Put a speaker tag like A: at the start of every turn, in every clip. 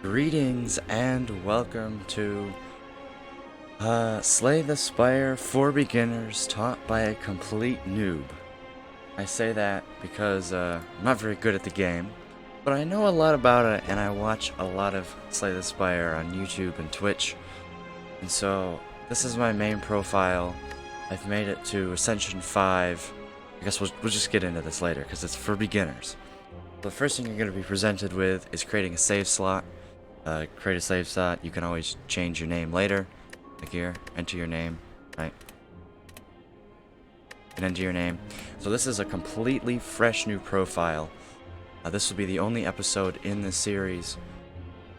A: Greetings and welcome to Slay the Spire for Beginners taught by a complete noob. I say that because I'm not very good at the game, but I know a lot about it and I watch a lot of Slay the Spire on YouTube and Twitch. And so this is my main profile. I've made it to Ascension 5. I guess we'll just get into this later because it's for beginners. The first thing you're going to be presented with is creating a save slot. Create a save slot. You can always change your name later. Like here, enter your name, right? And enter your name. So this is a completely fresh new profile. This will be the only episode in this series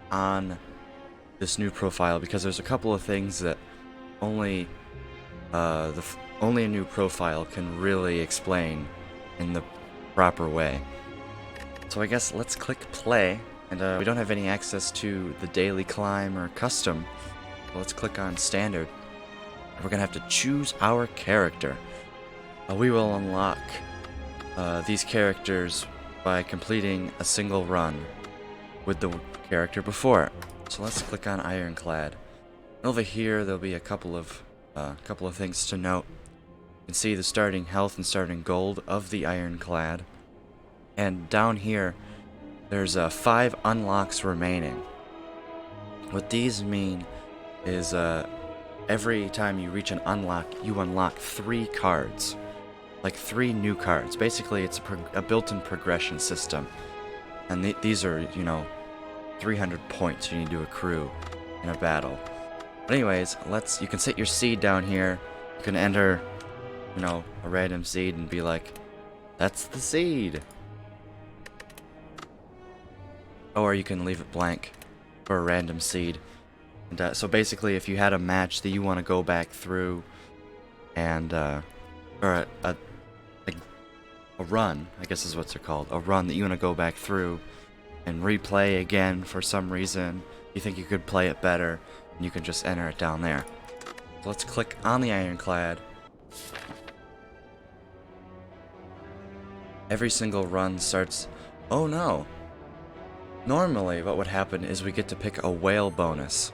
A: on this new profile because there's a couple of things that only only a new profile can really explain in the proper way. So I guess let's click play. And we don't have any access to the daily climb or custom. So let's click on standard. We're gonna have to choose our character. We will unlock these characters by completing a single run with the character before it. So let's click on Ironclad. Over here there'll be a couple of things to note. You can see the starting health and starting gold of the Ironclad. And down here there's 5 unlocks remaining. What these mean is every time you reach an unlock, you unlock 3 cards. Like 3 new cards. Basically, it's a built-in progression system. And these are, 300 points you need to accrue in a battle. But anyways, you can set your seed down here. You can enter, a random seed and be like, that's the seed. Or you can leave it blank for a random seed. And so basically, if you had a match that you want to go back through, and or a run, I guess is what they're called, a run that you want to go back through and replay again for some reason, you think you could play it better, and you can just enter it down there. So let's click on the Ironclad. Every single run starts. Oh no! Normally, what would happen is we get to pick a whale bonus,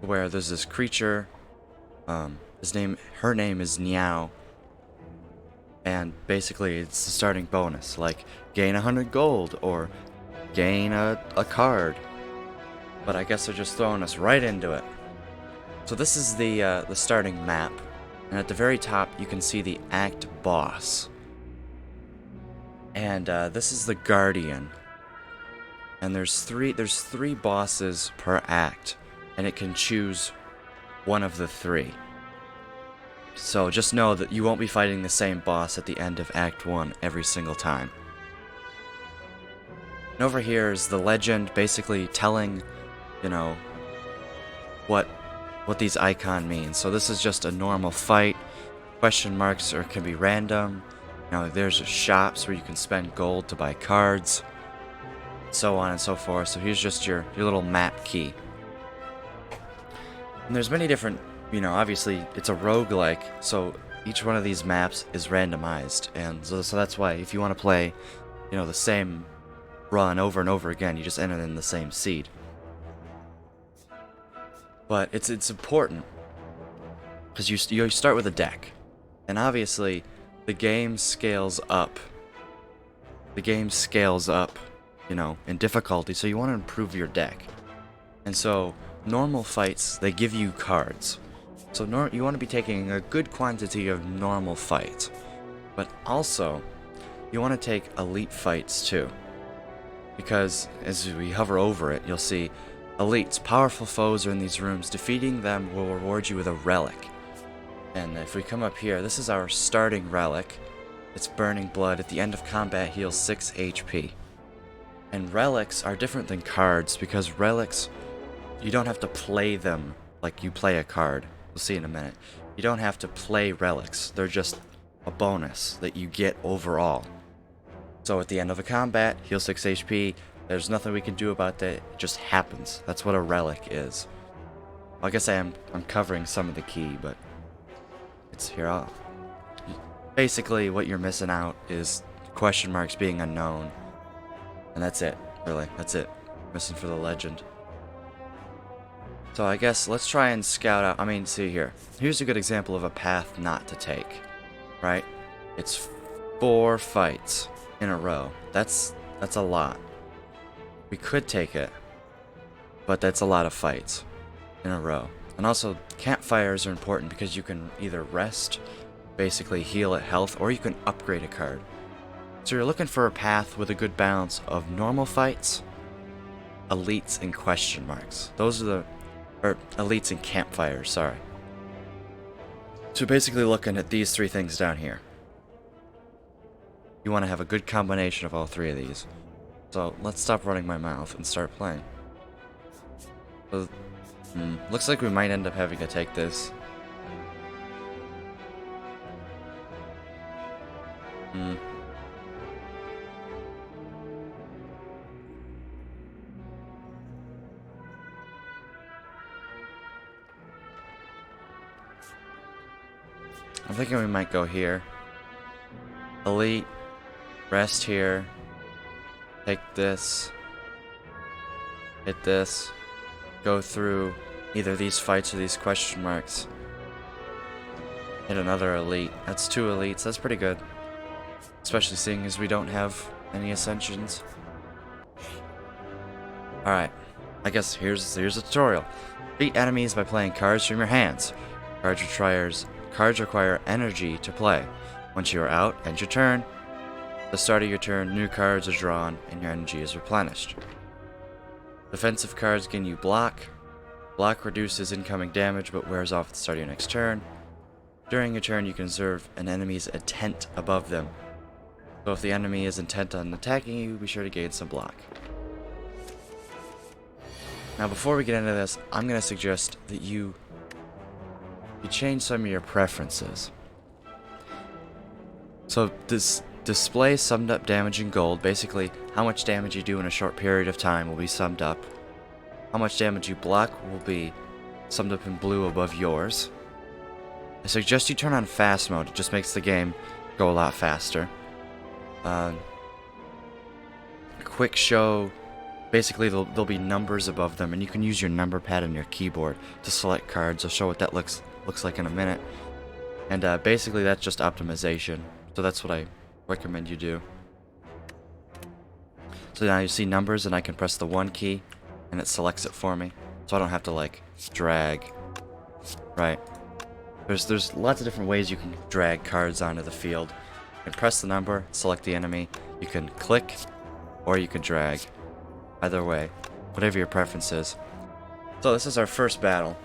A: where there's this creature. Her name is Niao, and basically it's the starting bonus, like gain 100 gold or gain a card. But I guess they're just throwing us right into it. So this is the starting map, and at the very top you can see the Act Boss, and this is the Guardian. And there's three bosses per act, and it can choose one of the 3. So just know that you won't be fighting the same boss at the end of Act 1 every single time. And over here is the legend, basically telling, what these icon means. So this is just a normal fight. Question marks or can be random. There's shops where you can spend gold to buy cards, so on and so forth. So here's just your little map key. And there's many different, obviously it's a roguelike, so each one of these maps is randomized. And so that's why if you want to play, the same run over and over again, you just enter in the same seed. But it's important because you start with a deck. And obviously the game scales up. In difficulty, so you want to improve your deck. And so normal fights, they give you cards. So you want to be taking a good quantity of normal fights. But also, you want to take elite fights too. Because as we hover over it, you'll see elites, powerful foes are in these rooms. Defeating them will reward you with a relic. And if we come up here, this is our starting relic. It's Burning Blood. At the end of combat, heals 6 HP. And relics are different than cards because relics, you don't have to play them like you play a card. We'll see in a minute. You don't have to play relics. They're just a bonus that you get overall. So at the end of a combat, heal 6 HP. There's nothing we can do about that. It just happens. That's what a relic is. I guess I'm covering some of the key, but it's here. Basically, what you're missing out is question marks being unknown. And that's it, really. That's it. Missing for the legend. So I guess let's try and scout out. I mean, see here. Here's a good example of a path not to take, right? It's 4 fights in a row. That's a lot. We could take it, but that's a lot of fights in a row. And also, campfires are important because you can either rest, basically heal at health, or you can upgrade a card. So you're looking for a path with a good balance of normal fights, elites, and question marks. Those are the... or elites and campfires, sorry. So basically looking at these 3 things down here. You want to have a good combination of all 3 of these. So let's stop running my mouth and start playing. So, looks like we might end up having to take this. I'm thinking we might go here. Elite. Rest here. Take this. Hit this. Go through either these fights or these question marks. Hit another elite. That's 2 elites. That's pretty good. Especially seeing as we don't have any ascensions. Alright. I guess here's a tutorial. Beat enemies by playing cards from your hands. Cards require energy to play. Once you are out, end your turn. At the start of your turn, new cards are drawn and your energy is replenished. Defensive cards gain you block. Block reduces incoming damage but wears off at the start of your next turn. During your turn, you can observe an enemy's intent above them. So if the enemy is intent on attacking you, be sure to gain some block. Now before we get into this, I'm going to suggest that you change some of your preferences. So this display summed up damage in gold. Basically, how much damage you do in a short period of time will be summed up. How much damage you block will be summed up in blue above yours. I suggest you turn on fast mode. It just makes the game go a lot faster. Quick show. Basically, there'll be numbers above them, and you can use your number pad on your keyboard to select cards. I'll show what that looks like in a minute. And basically, that's just optimization. So that's what I recommend you do. So now you see numbers, and I can press the 1 key, and it selects it for me. So I don't have to like drag. Right. There's lots of different ways you can drag cards onto the field. You can press the number, select the enemy. You can click, or you can drag. Either way, whatever your preference is. So this is our first battle.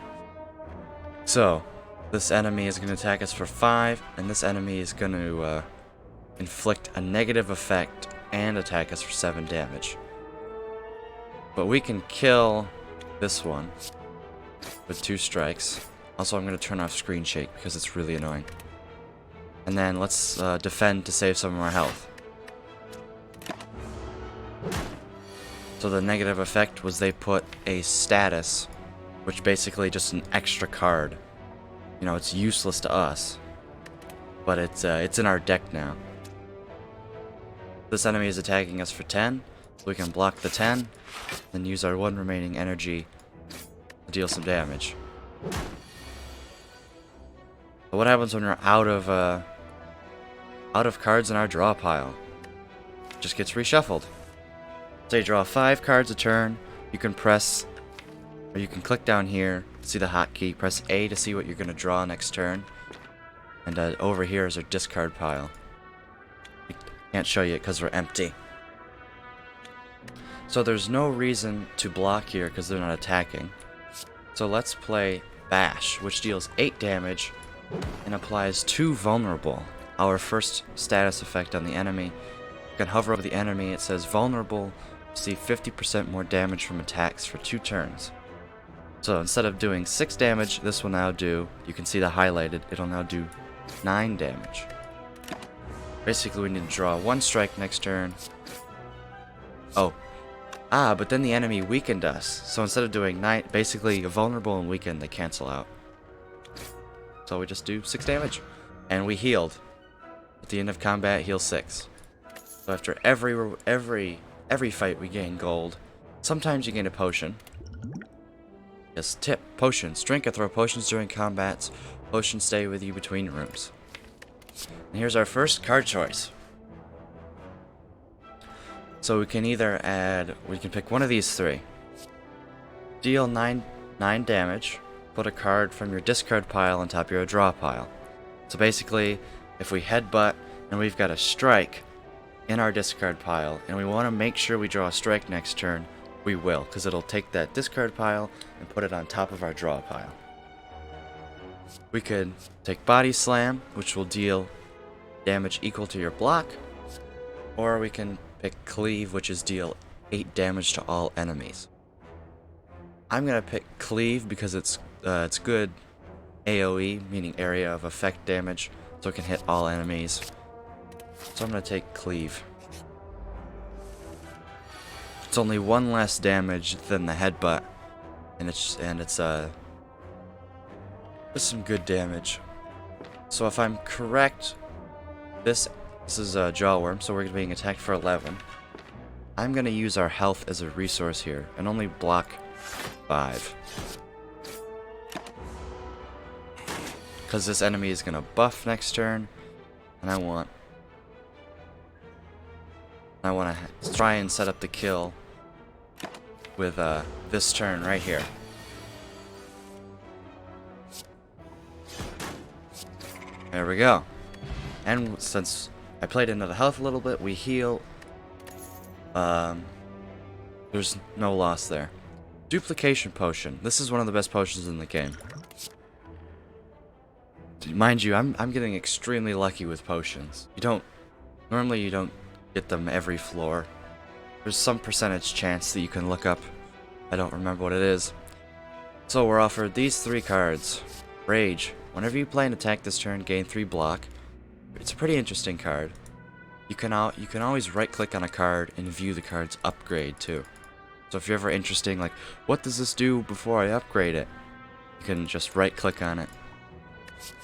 A: So, this enemy is going to attack us for 5, and this enemy is going to inflict a negative effect and attack us for 7 damage. But we can kill this one with 2 strikes. Also, I'm going to turn off screen shake because it's really annoying. And then let's defend to save some of our health. So the negative effect was they put a status, which basically just an extra card. You know, it's useless to us, but it's in our deck now. This enemy is attacking us for 10, so we can block the 10, then use our 1 remaining energy to deal some damage. But what happens when we're out of cards in our draw pile? It just gets reshuffled. So you draw 5 cards a turn. You can press, or you can click down here, see the hotkey, press A to see what you're going to draw next turn. And over here is our discard pile. We can't show you it because we're empty. So there's no reason to block here because they're not attacking. So let's play Bash, which deals 8 damage and applies 2 vulnerable. Our first status effect on the enemy. You can hover over the enemy, it says vulnerable. See 50% more damage from attacks for 2 turns. So instead of doing 6 damage, this will now do, you can see the highlighted, it'll now do 9 damage. Basically we need to draw 1 strike next turn. Oh. But then the enemy weakened us. So instead of doing 9, basically vulnerable and weakened, they cancel out. So we just do 6 damage. And we healed. At the end of combat, heal 6. So after every fight we gain gold. Sometimes you gain a potion. Yes, tip, potions. Drink or throw potions during combats. Potions stay with you between rooms. And here's our first card choice. So we can either we can pick one of these three. Deal 9 damage. Put a card from your discard pile on top of your draw pile. So basically, if we headbutt and we've got a strike in our discard pile, and we want to make sure we draw a strike next turn, we will, because it'll take that discard pile and put it on top of our draw pile. We could take Body Slam, which will deal damage equal to your block, or we can pick Cleave, which is deal 8 damage to all enemies. I'm gonna pick Cleave because it's good AoE, meaning area of effect damage, so it can hit all enemies. So I'm gonna take Cleave. It's only 1 less damage than the headbutt, and it's just some good damage. So if I'm correct, this is a Jawworm, so we're being attacked for 11. I'm gonna use our health as a resource here and only block 5. Because this enemy is gonna buff next turn, and I want to try and set up the kill with this turn right here. There we go. And since I played into the health a little bit, we heal. There's no loss there. Duplication Potion. This is one of the best potions in the game. Mind you, I'm getting extremely lucky with potions. Normally you don't get them every floor. There's some percentage chance that you can look up. I don't remember what it is. So we're offered these 3 cards. Rage. Whenever you play an attack this turn, gain 3 block. It's a pretty interesting card. You can always right click on a card and view the card's upgrade too. So if you're ever interested, like, what does this do before I upgrade it? You can just right click on it,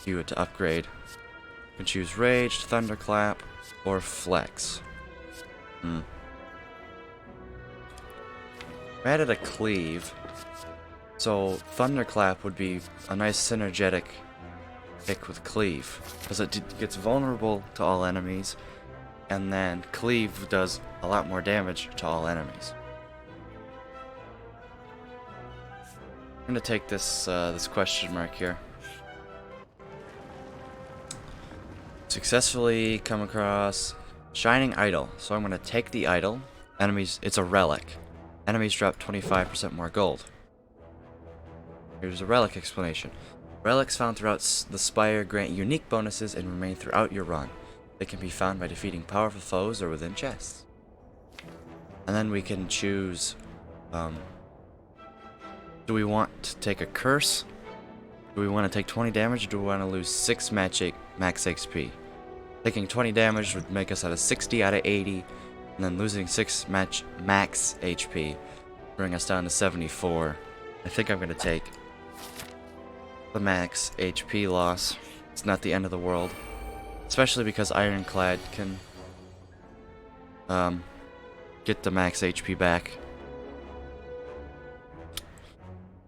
A: view it to upgrade. You can choose Rage, Thunderclap, or Flex. I added a Cleave, so Thunderclap would be a nice synergetic pick with Cleave, because it gets vulnerable to all enemies, and then Cleave does a lot more damage to all enemies. I'm gonna take this this question mark here. Successfully come across Shining Idol. So I'm gonna take the idol. Enemies, it's a relic. Enemies drop 25% more gold. Here's a relic explanation. Relics found throughout the Spire grant unique bonuses and remain throughout your run. They can be found by defeating powerful foes or within chests. And then we can choose, do we want to take a curse? Do we want to take 20 damage, or do we want to lose 6 max XP? Taking 20 damage would make us at a 60 out of 80, and then losing 6 max HP bring us down to 74. I think I'm going to take the max HP loss. It's not the end of the world. Especially because Ironclad can get the max HP back.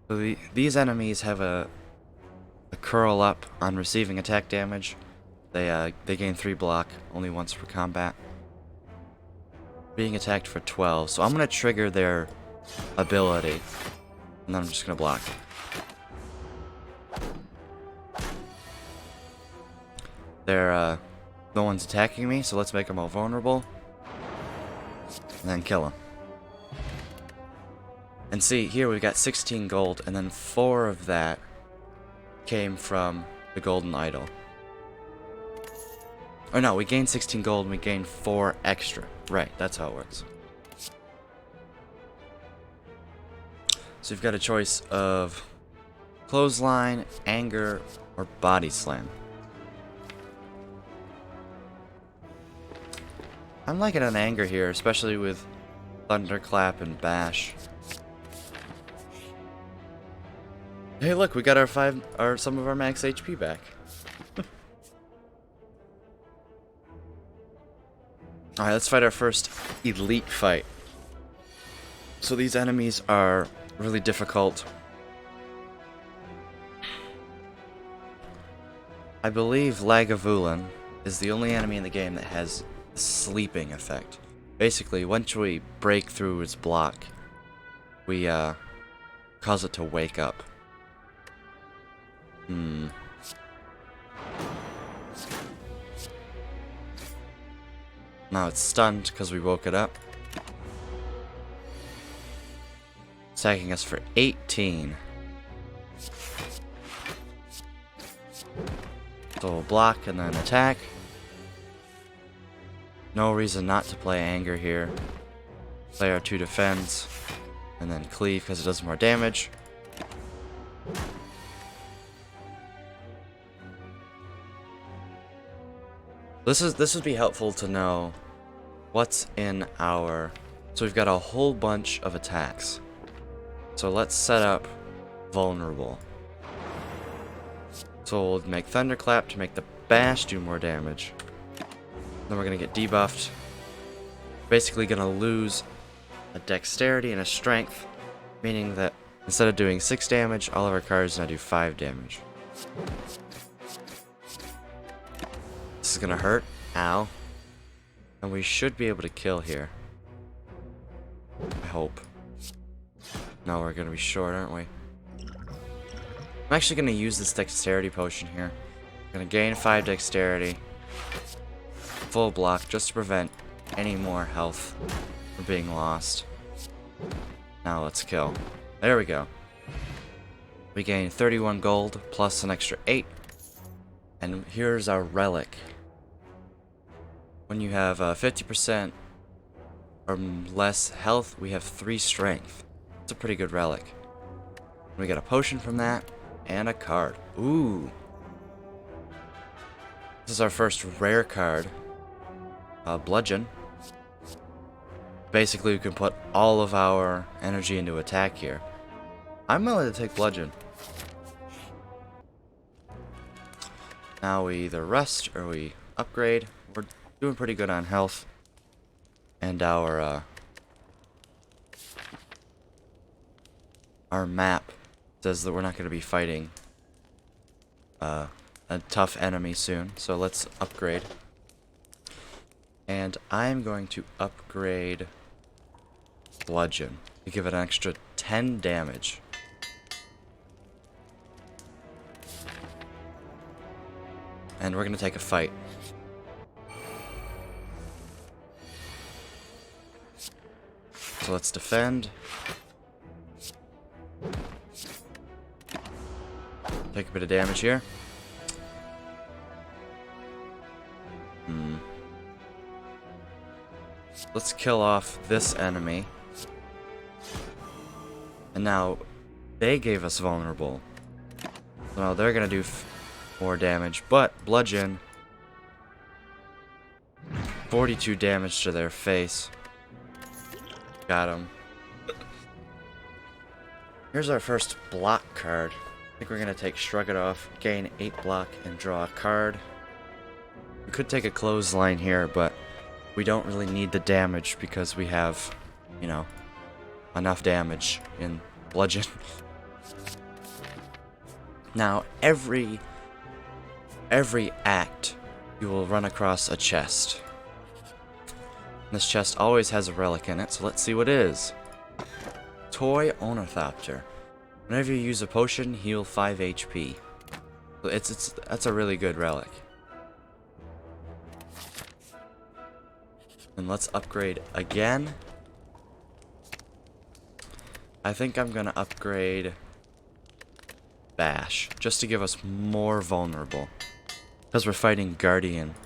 A: So these enemies have a curl up on receiving attack damage. They gain 3 block, only once per combat. Being attacked for 12, so I'm gonna trigger their ability, and then I'm just gonna block. They're the ones attacking me, so let's make them all vulnerable, and then kill them. And see, here we've got 16 gold, and then 4 of that came from the golden idol. Oh no, we gained 16 gold and we gained 4 extra. Right, that's how it works. So you've got a choice of Clothesline, Anger, or Body Slam. I'm liking an Anger here, especially with Thunderclap and Bash. Hey look, we got some of our max HP back. Alright, let's fight our first elite fight. So these enemies are really difficult. I believe Lagavulin is the only enemy in the game that has the sleeping effect. Basically, once we break through its block, we cause it to wake up. Now it's stunned because we woke it up. Attacking us for 18. So we'll block and then attack. No reason not to play anger here. Play our 2 defends. And then cleave because it does more damage. This would be helpful to know what's in our... So we've got a whole bunch of attacks. So let's set up vulnerable. So we'll make Thunderclap to make the bash do more damage. Then we're going to get debuffed. Basically going to lose a dexterity and a strength, meaning that instead of doing 6 damage, all of our cards now do 5 damage. This is going to hurt. Ow. And we should be able to kill here. I hope. No, we're going to be short, aren't we? I'm actually going to use this dexterity potion here. I'm going to gain 5 dexterity. Full block just to prevent any more health from being lost. Now let's kill. There we go. We gain 31 gold plus an extra 8. And here's our relic. When you have 50% or less health, we have 3 strength. It's a pretty good relic. We get a potion from that. And a card. Ooh. This is our first rare card. Bludgeon. Basically, we can put all of our energy into attack here. I'm willing to take Bludgeon. Now we either rest or we upgrade. We're doing pretty good on health. And our map says that we're not going to be fighting a tough enemy soon, so let's upgrade. And I'm going to upgrade Bludgeon to give it an extra 10 damage. And we're going to take a fight. So let's defend. Take a bit of damage here. Let's kill off this enemy. And now they gave us vulnerable. So now they're gonna do more damage, but Bludgeon 42 damage to their face. Got him. Here's our first block card. I think we're going to take Shrug It Off, gain 8 block, and draw a card. We could take a Clothesline here, but we don't really need the damage because we have, you know, enough damage in Bludgeon. Now, every act, you will run across a chest. This chest always has a relic in it, so let's see what it is. Toy Ornithopter. Whenever you use a potion, heal 5 HP. That's a really good relic. And let's upgrade again. I think I'm gonna upgrade Bash, just to give us more vulnerable. Because we're fighting Guardian.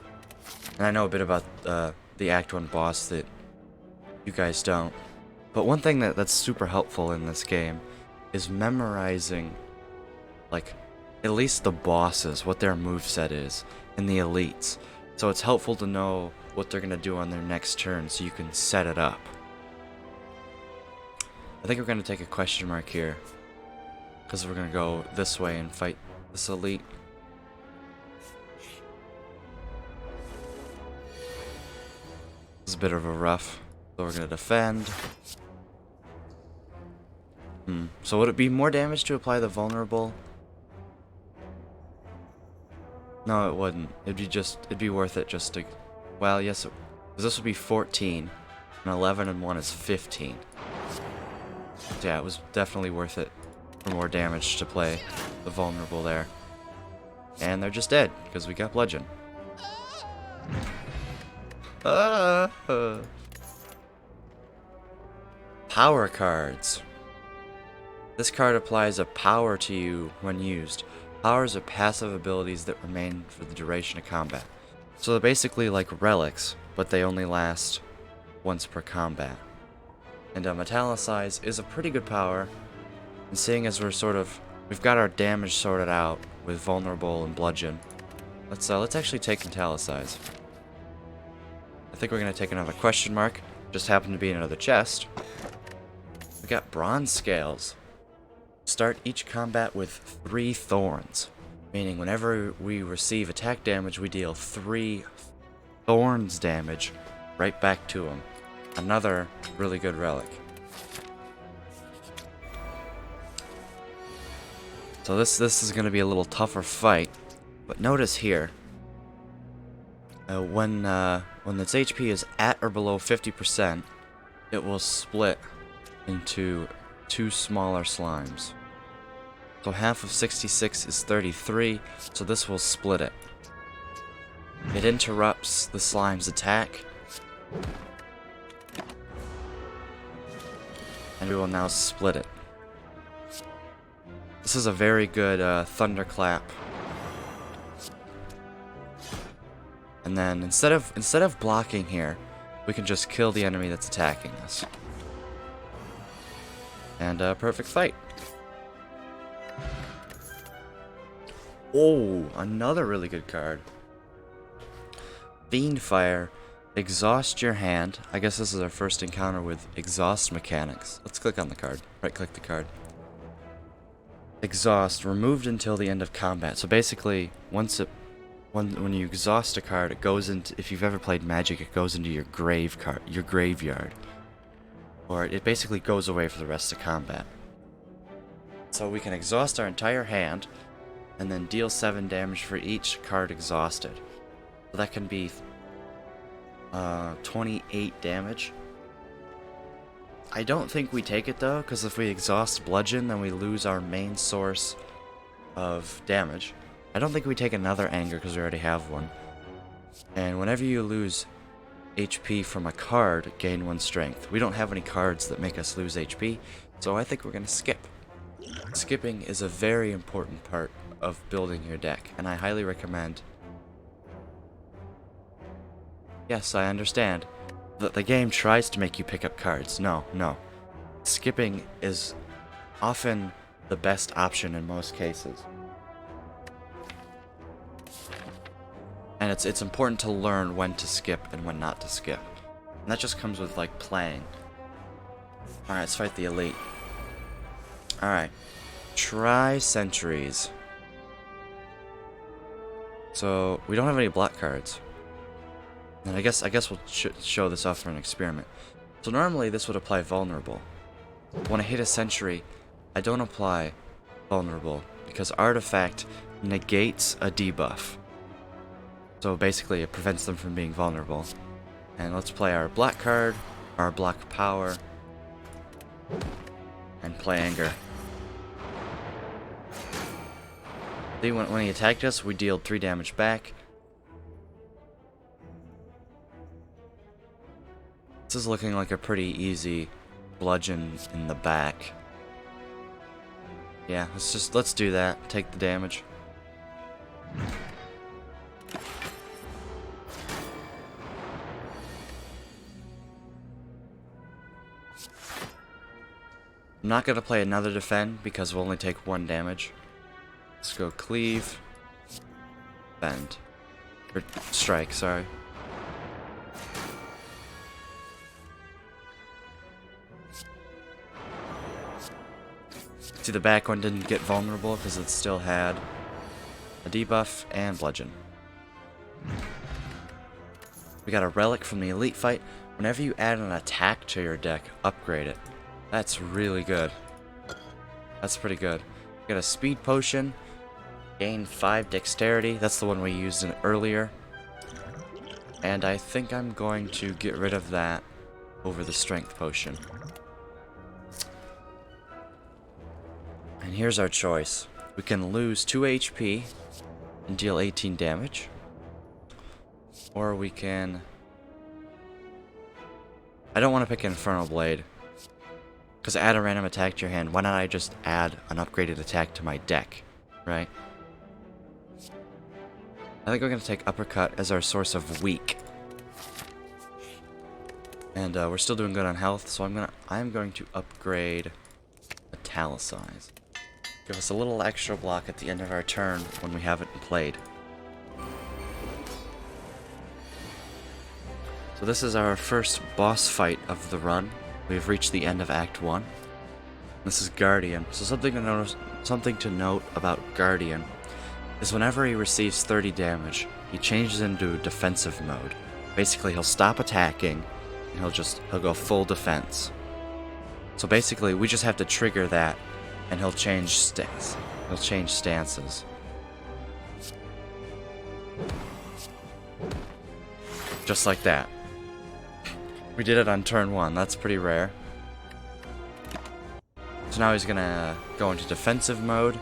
A: And I know a bit about the Act 1 boss that you guys don't. But one thing that's super helpful in this game is memorizing, like, at least the bosses, what their moveset is, and the elites. So it's helpful to know what they're going to do on their next turn so you can set it up. I think we're going to take a question mark here, because we're going to go this way and fight this elite. It's a bit of a rough, so we're going to defend. So would it be more damage to apply the vulnerable? No, it wouldn't. It'd be worth it just to, well, yes, 'cause this would be 14, and 11 and 1 is 15. So yeah, it was definitely worth it for more damage to play the vulnerable there. And they're just dead, because we got bludgeon. Power cards. This card applies a power to you when used. Powers are passive abilities that remain for the duration of combat. So they're basically like relics, but they only last once per combat. And Metallicize is a pretty good power, and seeing as we've got our damage sorted out with vulnerable and bludgeon, let's actually take Metallicize. I think we're gonna take another question mark. Just happened to be in another chest. We got bronze scales. Start each combat with 3 thorns, meaning whenever we receive attack damage, we deal 3 thorns damage right back to him. Another really good relic. So this is going to be a little tougher fight, but notice here, when its HP is at or below 50%, it will split into 2 smaller slimes. So half of 66 is 33, so this will split it. It interrupts the slime's attack, and we will now split it. This is a very good thunderclap. And then instead of blocking here, we can just kill the enemy that's attacking us. And perfect fight. Oh, another really good card. Fiendfire. Exhaust your hand. I guess this is our first encounter with exhaust mechanics. Let's click on the card. Right click the card. Exhaust. Removed until the end of combat. So basically, when you exhaust a card, it goes into, if you've ever played Magic, it goes into your graveyard. Or it basically goes away for the rest of combat. So we can exhaust our entire hand, and then deal 7 damage for each card exhausted. So that can be 28 damage. I don't think we take it though, because if we exhaust bludgeon, then we lose our main source of damage. I don't think we take another anger because we already have one. And whenever you lose HP from a card, gain 1 strength. We don't have any cards that make us lose HP, so I think we're going to skip. Skipping is a very important part of building your deck, and I highly recommend. Yes, I understand that the game tries to make you pick up cards. No. Skipping is often the best option in most cases. And it's important to learn when to skip and when not to skip. And that just comes with, like, playing. Alright, let's fight the elite. Alright. Try Sentries. So, we don't have any block cards. And I guess we'll show this off for an experiment. So normally this would apply vulnerable. When I hit a sentry, I don't apply vulnerable, because artifact negates a debuff. So basically it prevents them from being vulnerable. And let's play our black card, our block power, and play anger. See, when he attacked us, we dealt 3 damage back. This is looking like a pretty easy bludgeon in the back. Yeah, let's do that. Take the damage. I'm not gonna play another defend because we'll only take 1 damage. Let's go cleave, bend, or strike. Sorry. See, the back one didn't get vulnerable because it still had a debuff and bludgeon. We got a relic from the elite fight. Whenever you add an attack to your deck, upgrade it. That's really good. That's pretty good. We got a speed potion. Gain 5 dexterity. That's the one we used earlier. And I think I'm going to get rid of that over the strength potion. And here's our choice. We can lose 2 HP and deal 18 damage. Or we can... I don't want to pick Infernal Blade. Because add a random attack to your hand. Why not I just add an upgraded attack to my deck? Right? I think we're going to take Uppercut as our source of weak. And we're still doing good on health, so I'm going to upgrade Metallicize. Give us a little extra block at the end of our turn when we haven't played. So this is our first boss fight of the run. We've reached the end of Act 1. This is Guardian. So something to note about Guardian is whenever he receives 30 damage, he changes into defensive mode. Basically, he'll stop attacking and he'll go full defense. So basically, we just have to trigger that and he'll change stances. Just like that. We did it on turn 1. That's pretty rare. So now he's gonna go into defensive mode.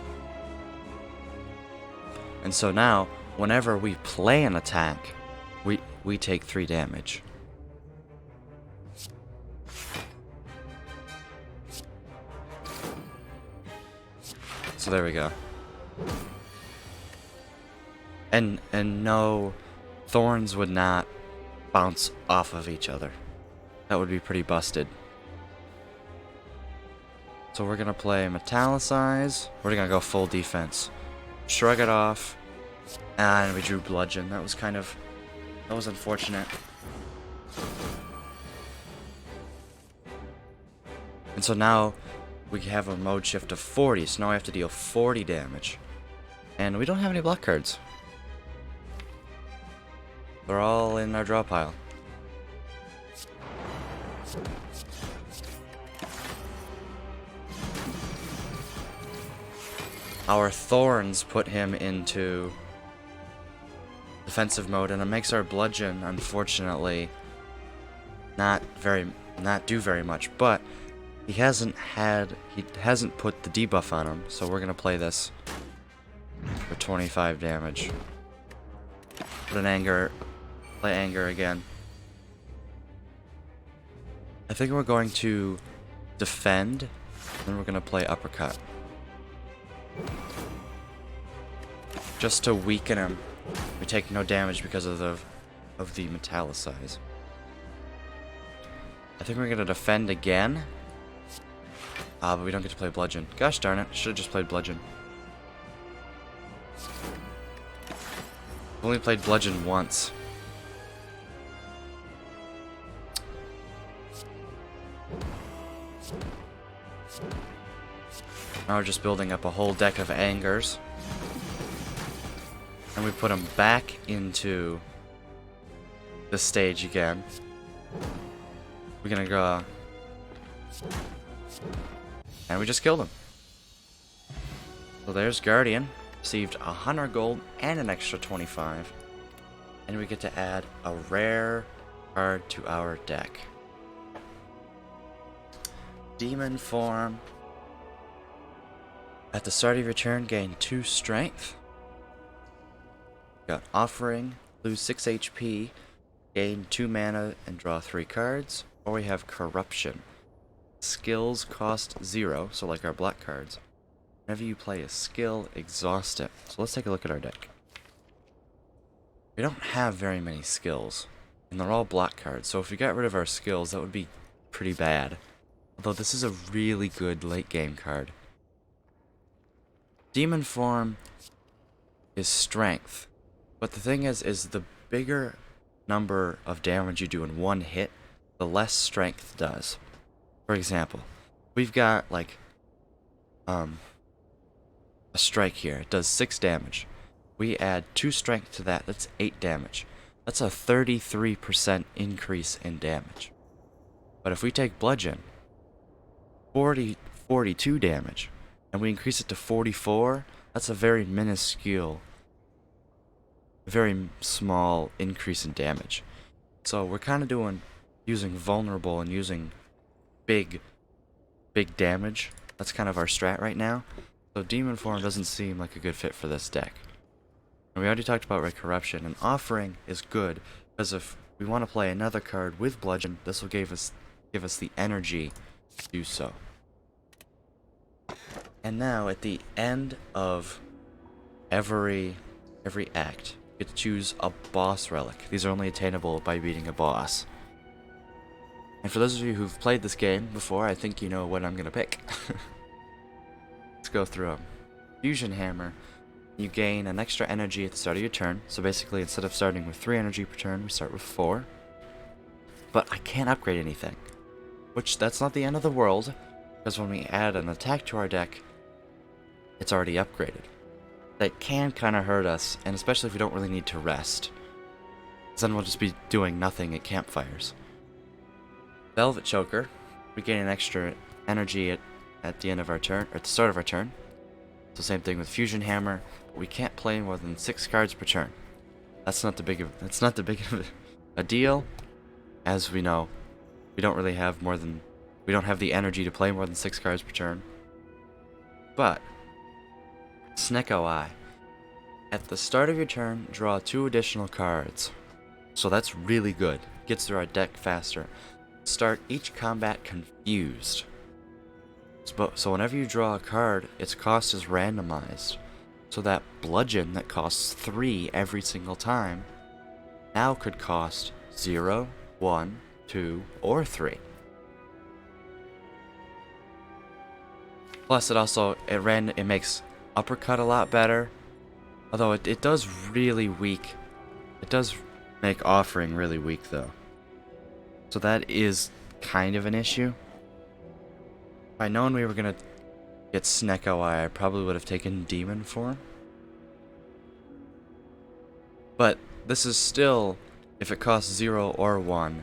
A: And so now, whenever we play an attack, we take 3 damage. So there we go. And no, thorns would not bounce off of each other. That would be pretty busted. So we're gonna play Metallicize. We're gonna go full defense. Shrug it off. And we drew Bludgeon. That was unfortunate. And so now we have a mode shift of 40, so now I have to deal 40 damage. And we don't have any block cards. They're all in our draw pile. Our thorns put him into defensive mode, and it makes our bludgeon, unfortunately, not do very much. But he hasn't put the debuff on him, so we're gonna play this for 25 damage. Play anger again. I think we're going to defend, then we're gonna play uppercut. Just to weaken him. We take no damage because of the Metallicize. I think we're gonna defend again. But we don't get to play bludgeon. Gosh darn it, should have just played bludgeon. I've only played bludgeon once. Now we're just building up a whole deck of angers. And we put them back into the stage again. We're gonna go... And we just killed him. So there's Guardian. Received 100 gold and an extra 25. And we get to add a rare card to our deck. Demon form. At the start of your turn, gain 2 strength. Got Offering, lose 6 HP, gain 2 mana and draw 3 cards. Or we have Corruption. Skills cost 0, so like our black cards. Whenever you play a skill, exhaust it. So let's take a look at our deck. We don't have very many skills, and they're all black cards, so if we got rid of our skills, that would be pretty bad. Although this is a really good late game card. Demon form is strength, but the thing is the bigger number of damage you do in one hit, the less strength does. For example, we've got like a strike here. It does 6 damage. We add 2 strength to that. That's 8 damage. That's a 33% increase in damage. But if we take bludgeon, 42 damage, and we increase it to 44, That's a very minuscule, very small increase in damage. So we're kind of using vulnerable and using big damage. That's kind of our strat right now. So demon form doesn't seem like a good fit for this deck. And we already talked about Red Corruption, and offering is good because if we want to play another card with bludgeon, this will give us the energy to do so. And now at the end of every act, you get to choose a boss relic. These are only attainable by beating a boss. And for those of you who've played this game before, I think you know what I'm gonna pick. Let's go through them. Fusion Hammer. You gain an extra energy at the start of your turn. So basically, instead of starting with 3 energy per turn, we start with 4. But I can't upgrade anything. Which, that's not the end of the world. Because when we add an attack to our deck, it's already upgraded. That can kind of hurt us, and especially if we don't really need to rest. Then we'll just be doing nothing at campfires. Velvet Choker. We gain an extra energy at the end of our turn, or at the start of our turn. So same thing with Fusion Hammer, but we can't play more than 6 cards per turn. That's not the big of a deal, as we know. We don't have the energy to play more than 6 cards per turn. But Snecko Eye. At the start of your turn, draw 2 additional cards. So that's really good. Gets through our deck faster. Start each combat confused. So whenever you draw a card, its cost is randomized. So that bludgeon that costs 3 every single time now could cost 0, 1, 2, or 3. Plus it makes Uppercut a lot better. Although it does really weak. It does make Offering really weak though. So that is kind of an issue. If I'd known we were gonna get Snecko Eye, I probably would have taken Demon Form. But this is still if it costs 0 or 1.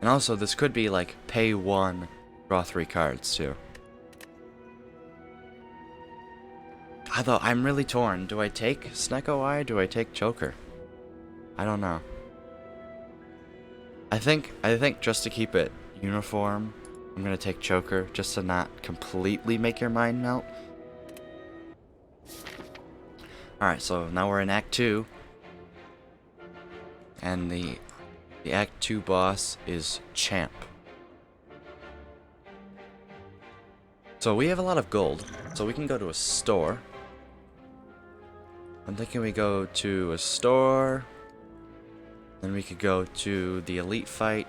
A: And also this could be like pay 1, draw 3 cards too. Although I'm really torn. Do I take Snecko Eye? Do I take Choker? I don't know. I think just to keep it uniform, I'm gonna take Choker, just to not completely make your mind melt. Alright, so now we're in Act 2. And the Act 2 boss is Champ. So we have a lot of gold, so we can go to a store. I'm thinking we go to a store. Then we could go to the elite fight.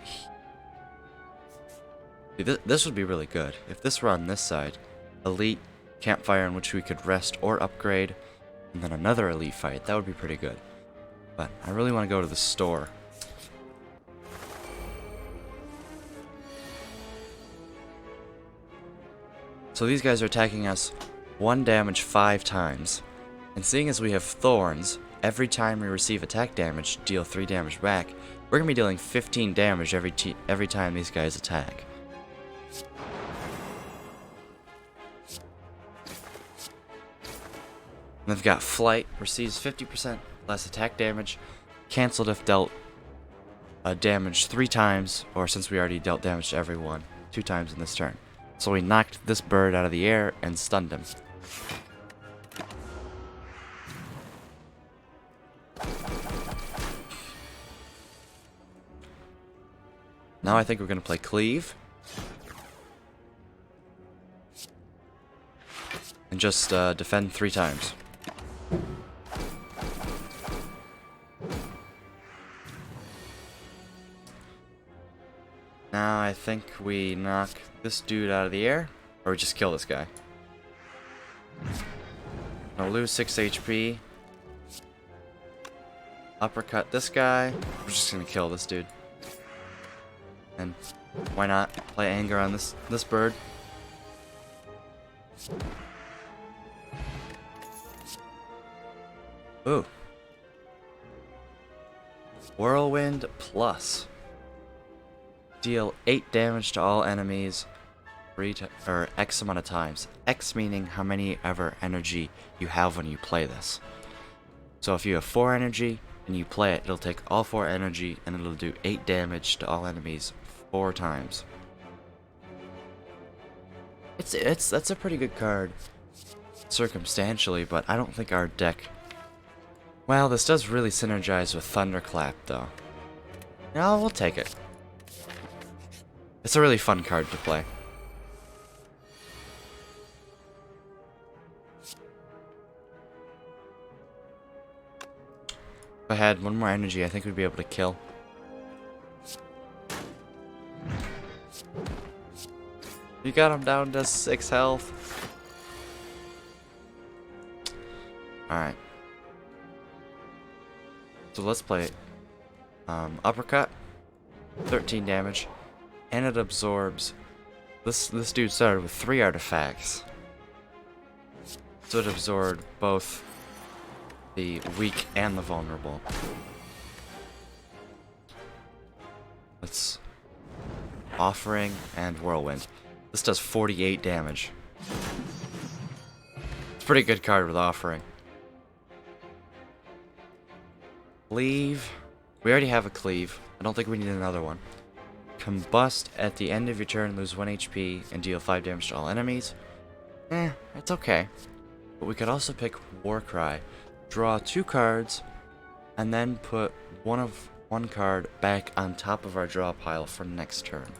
A: This would be really good. If this were on this side, elite, campfire in which we could rest or upgrade, and then another elite fight, that would be pretty good. But I really want to go to the store. So these guys are attacking us 1 damage 5 times. And seeing as we have thorns, every time we receive attack damage, deal 3 damage back, we're going to be dealing 15 damage every time these guys attack. And they've got Flight, receives 50% less attack damage, cancelled if dealt damage 3 times, or since we already dealt damage to everyone 2 times in this turn. So we knocked this bird out of the air and stunned him. Now I think we're going to play Cleave. And just defend 3 times. Now I think we knock this dude out of the air, or we just kill this guy. I'll lose 6 HP. Uppercut this guy. We're just gonna kill this dude. And why not play Anger on this bird? Ooh. Whirlwind Plus. Deal 8 damage to all enemies. or X amount of times. X meaning how many ever energy you have when you play this. So if you have 4 energy and you play it, it'll take all 4 energy and it'll do 8 damage to all enemies 4 times. That's a pretty good card circumstantially, but I don't think our deck. Well, this does really synergize with Thunderclap though. No, we'll take it. It's a really fun card to play. If I had 1 more energy, I think we'd be able to kill. You got him down to 6 health. Alright. So let's play it. Uppercut. 13 damage. And it absorbs. This dude started with 3 artifacts. So it absorbed both the weak and the vulnerable. Let's Offering and Whirlwind. This does 48 damage. It's a pretty good card with Offering. Cleave. We already have a Cleave. I don't think we need another one. Combust. At the end of your turn, lose 1 HP and deal 5 damage to all enemies. It's okay. But we could also pick Warcry. Draw 2 cards, and then put one card back on top of our draw pile for next turn.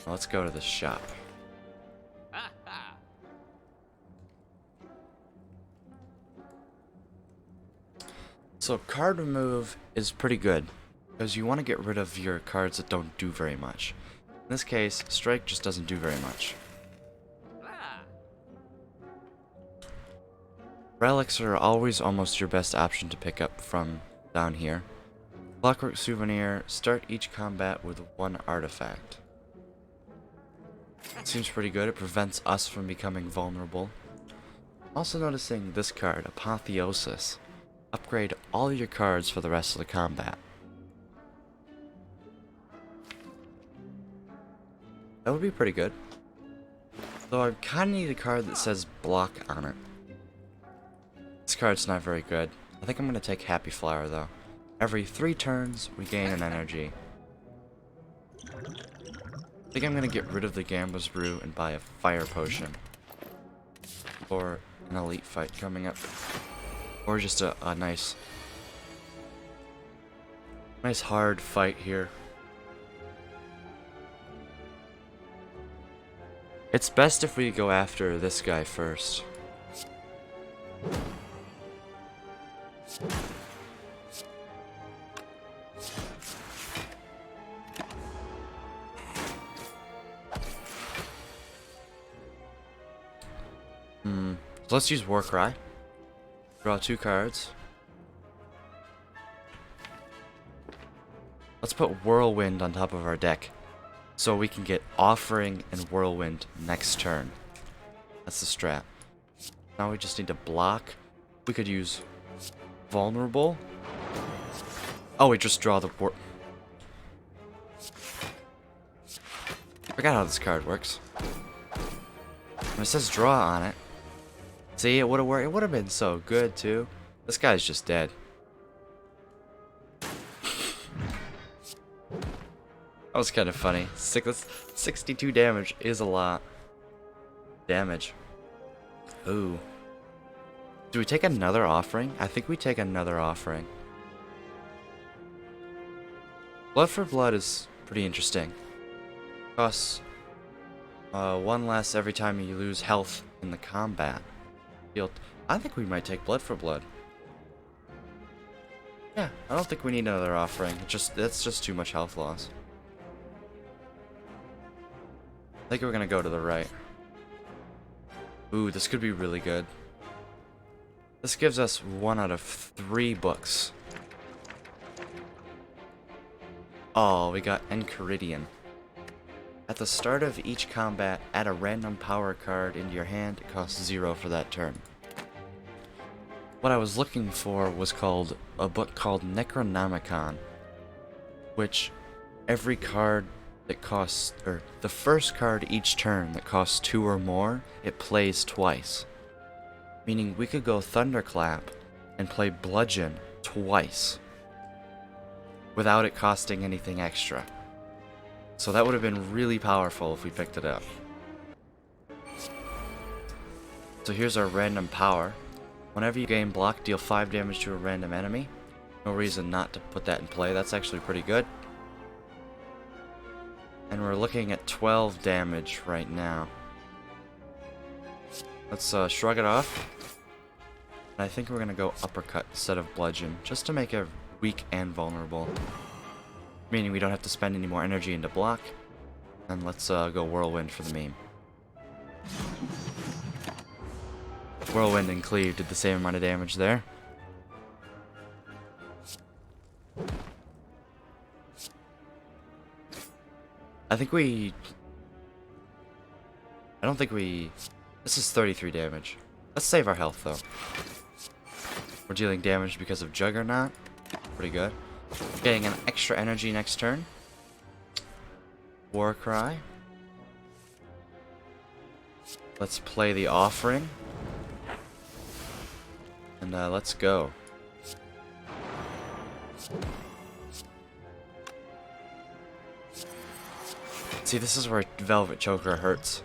A: Let's go to the shop. So card remove is pretty good, because you want to get rid of your cards that don't do very much. In this case, Strike just doesn't do very much. Relics are always almost your best option to pick up from down here. Clockwork Souvenir, start each combat with 1 artifact. Seems pretty good, it prevents us from becoming vulnerable. Also noticing this card, Apotheosis. Upgrade all your cards for the rest of the combat. That would be pretty good. Though I kinda need a card that says block on it. This card's not very good. I think I'm gonna take Happy Flower though. Every 3 turns, we gain an energy. I think I'm gonna get rid of the Gambler's Brew and buy a Fire Potion. For an elite fight coming up. Or just a nice hard fight here. It's best if we go after this guy first. So let's use Warcry. Draw 2 cards. Let's put Whirlwind on top of our deck, so we can get Offering and Whirlwind next turn. That's the strat. Now we just need to block. We could use Vulnerable. Oh, we just draw the Forgot how this card works. When it says draw on it. See, it would have worked. It would have been so good too. This guy's just dead. That was kind of funny. 62 damage is a lot. Damage. Ooh. Do we take another Offering? I think we take another Offering. Blood for Blood is pretty interesting. Costs 1 less every time you lose health in the combat. I think we might take Blood for Blood. Yeah, I don't think we need another Offering. That's just too much health loss. I think we're gonna go to the right. Ooh, this could be really good. This gives us 1 out of 3 books. Oh, we got Enchiridion. At the start of each combat, add a random power card into your hand. It costs 0 for that turn. What I was looking for was a book called Necronomicon, which every card that costs, or the first card each turn that costs 2 or more, it plays twice. Meaning we could go Thunderclap and play Bludgeon twice without it costing anything extra. So that would have been really powerful if we picked it up. So here's our random power. Whenever you gain block, deal 5 damage to a random enemy. No reason not to put that in play. That's actually pretty good. And we're looking at 12 damage right now. Let's shrug it off. And I think we're going to go Uppercut instead of Bludgeon, just to make it weak and vulnerable. Meaning we don't have to spend any more energy into block. And let's go Whirlwind for the meme. Whirlwind and Cleave did the same amount of damage there. I don't think we... This is 33 damage. Let's save our health, though. We're dealing damage because of Juggernaut. Pretty good. Getting an extra energy next turn. Warcry. Let's play the Offering. And let's go. See, this is where Velvet Choker hurts.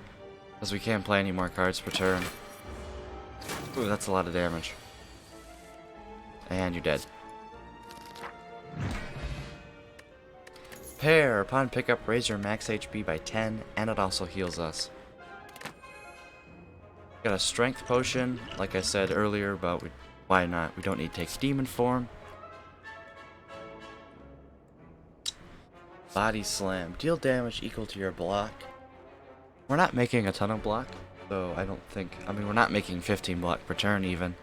A: Because we can't play any more cards per turn. Ooh, that's a lot of damage. And you're dead. Pair. Upon pickup, raise your max HP by 10, and it also heals us. Got a Strength Potion, like I said earlier, but why not? We don't need to take Demon Form. Body Slam. Deal damage equal to your block. We're not making a ton of block, so I don't think... I mean, we're not making 15 block per turn, even.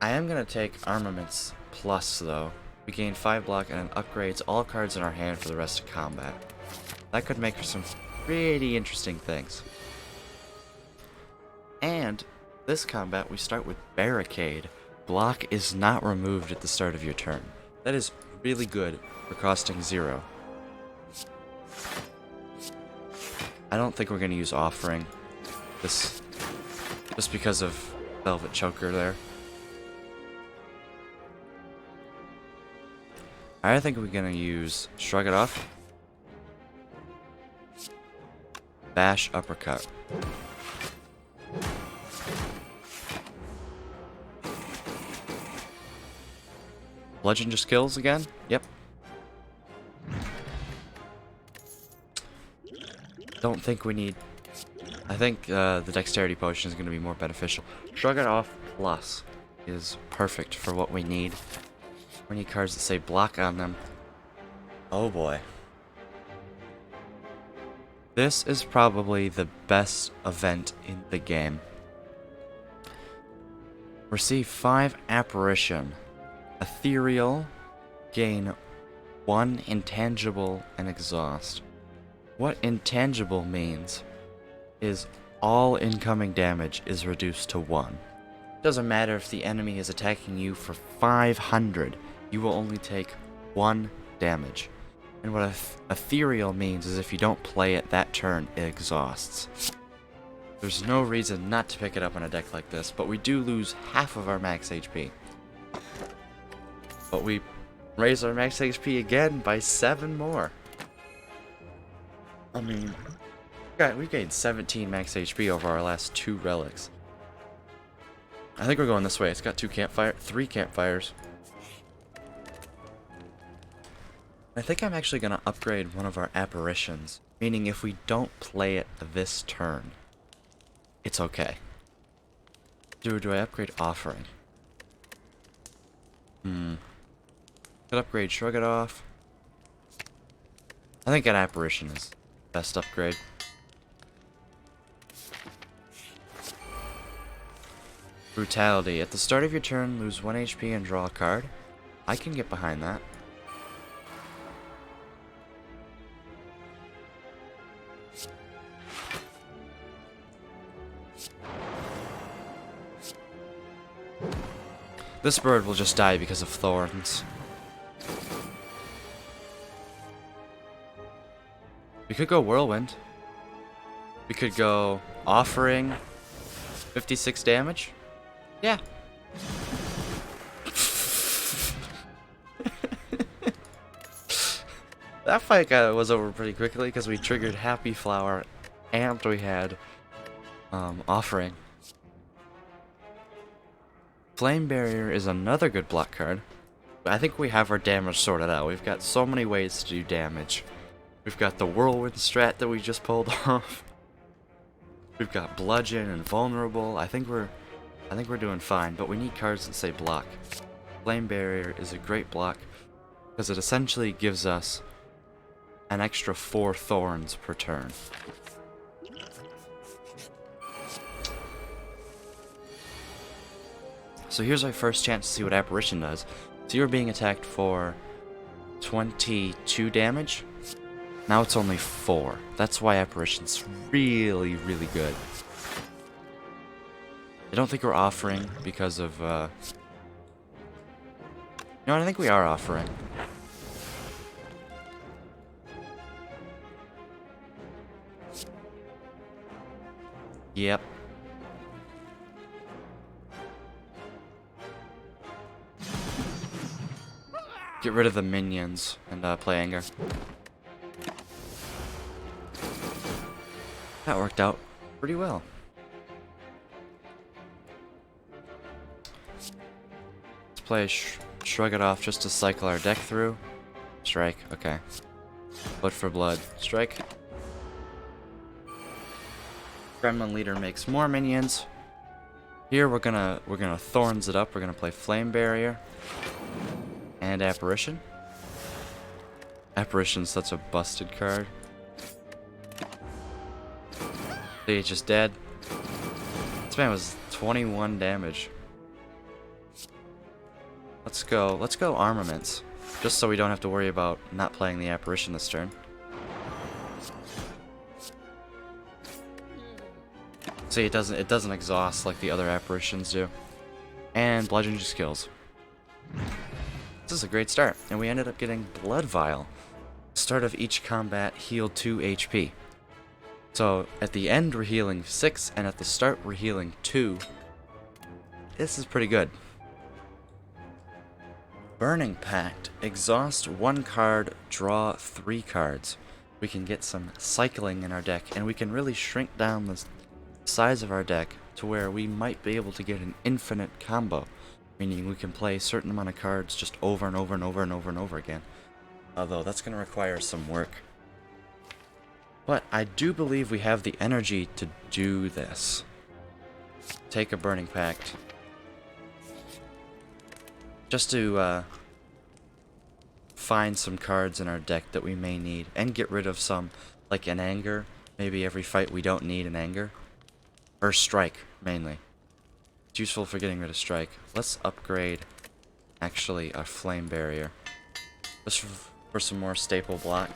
A: I am going to take Armaments Plus, though. We gain 5 block and it upgrades all cards in our hand for the rest of combat. That could make for some pretty interesting things. And this combat, we start with Barricade. Block is not removed at the start of your turn. That is really good for costing 0. I don't think we're going to use Offering. This, just because of Velvet Choker there. I think we're going to use Shrug It Off. Bash Uppercut. Bludgeon just kills again? Yep. Don't think we need... I think the Dexterity Potion is going to be more beneficial. Shrug It Off Plus is perfect for what we need. We need cards that say block on them. Oh boy. This is probably the best event in the game. Receive 5 Apparition. Ethereal. Gain 1 Intangible and Exhaust. What Intangible means is all incoming damage is reduced to 1. Doesn't matter if the enemy is attacking you for 500. You will only take 1 damage. And what Ethereal means is if you don't play it that turn, it exhausts. There's no reason not to pick it up on a deck like this, but we do lose half of our max HP. But we raise our max HP again by 7 more. I mean, we gained 17 max HP over our last 2 relics. I think we're going this way. It's got 3 campfires. I think I'm actually going to upgrade one of our apparitions, meaning if we don't play it this turn, it's okay. Do I upgrade Offering? Could upgrade Shrug It Off. I think an apparition is the best upgrade. Brutality. At the start of your turn, lose 1 HP and draw a card. I can get behind that. This bird will just die because of thorns. We could go Whirlwind. We could go Offering, 56 damage. Yeah. That fight was over pretty quickly because we triggered Happy Flower and we had Offering. Flame Barrier is another good block card. I think we have our damage sorted out. We've got so many ways to do damage. We've got the Whirlwind strat that we just pulled off. We've got Bludgeon and Vulnerable. I think we're doing fine, but we need cards that say block. Flame Barrier is a great block because it essentially gives us an extra 4 thorns per turn. So here's our first chance to see what Apparition does. So you were being attacked for 22 damage. Now it's only 4. That's why Apparition's really, really good. I don't think we're offering because of, No, I think we are offering. Yep. Get rid of the minions and play Anger. That worked out pretty well. Let's play Shrug It Off just to cycle our deck through. Strike, okay. Blood for blood. Strike. Gremlin Leader makes more minions. Here we're gonna Thorns it up. We're gonna play Flame Barrier and Apparition. Apparition's such a busted card. See, it's just dead. This man was 21 damage. Let's go Armaments, just so we don't have to worry about not playing the Apparition this turn. See, it doesn't exhaust like the other Apparitions do. And Bludgeon just kills. This is a great start, and we ended up getting Blood Vial. Start of each combat, heal 2 HP. So at the end we're healing 6, and at the start we're healing 2. This is pretty good. Burning Pact. Exhaust 1 card, draw 3 cards. We can get some cycling in our deck, and we can really shrink down the size of our deck to where we might be able to get an infinite combo. Meaning we can play a certain amount of cards just over and over and over and over and over again. Although that's going to require some work. But I do believe we have the energy to do this. Take a Burning Pact. Just to find some cards in our deck that we may need. And get rid of some, like an Anger. Maybe every fight we don't need an Anger. Or Strike, mainly. It's useful for getting rid of Strike. Let's upgrade, actually, a Flame Barrier. Just for some more staple block.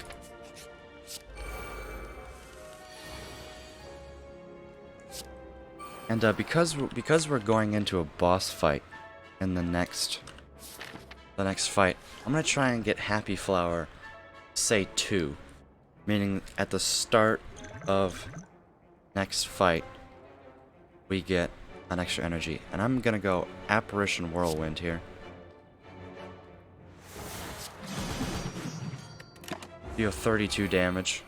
A: And because we're going into a boss fight in the next fight, I'm gonna try and get Happy Flower, say 2, meaning at the start of next fight we get an extra energy, and I'm gonna go Apparition Whirlwind here. Deal 32 damage.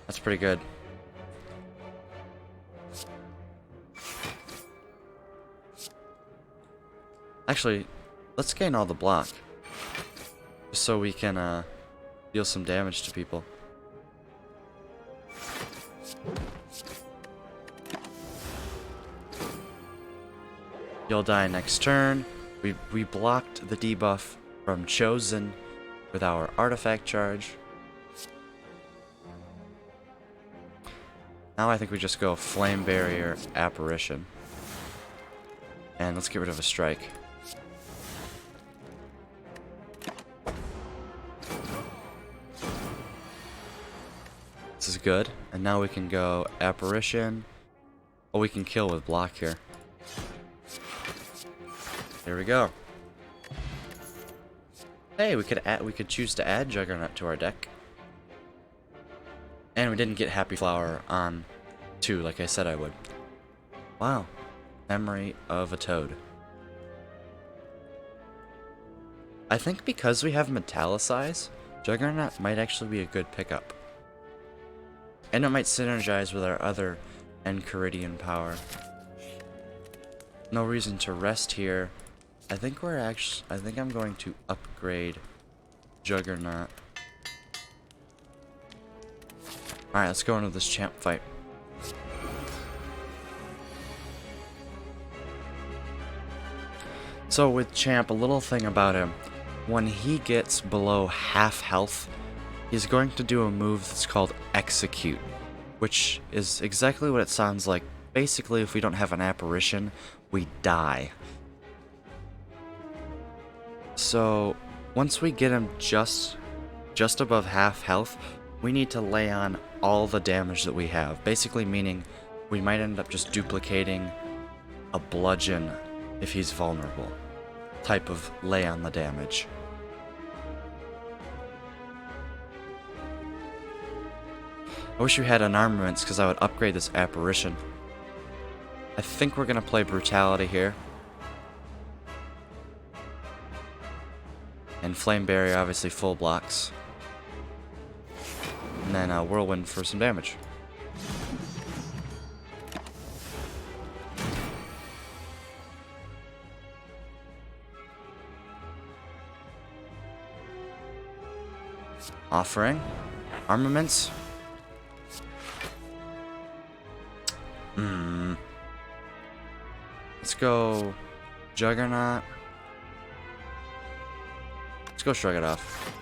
A: That's pretty good. Actually, let's gain all the block, just so we can deal some damage to people. You'll die next turn. We blocked the debuff from Chosen with our artifact charge. Now I think we just go Flame Barrier, Apparition. And let's get rid of a Strike. This is good. And now we can go Apparition. Oh, we can kill with block here. There we go. Hey, we could choose to add Juggernaut to our deck. And we didn't get Happy Flower on 2, like I said I would. Wow. Memory of a Toad. I think because we have Metallicize, Juggernaut might actually be a good pickup. And it might synergize with our other Enchiridion power. No reason to rest here. I think I'm going to upgrade Juggernaut. Alright, let's go into this champ fight. So with Champ, a little thing about him. When he gets below half health, he's going to do a move that's called Execute, which is exactly what it sounds like. Basically, if we don't have an apparition, we die. So, once we get him just above half health, we need to lay on all the damage that we have. Basically meaning we might end up just duplicating a bludgeon if he's vulnerable. Type of lay on the damage. I wish we had an armaments because I would upgrade this apparition. I think we're gonna play Brutality here. And Flame Barrier, obviously full blocks. And then Whirlwind for some damage. Offering. Armaments. Let's go Juggernaut. Let's go Shrug It Off.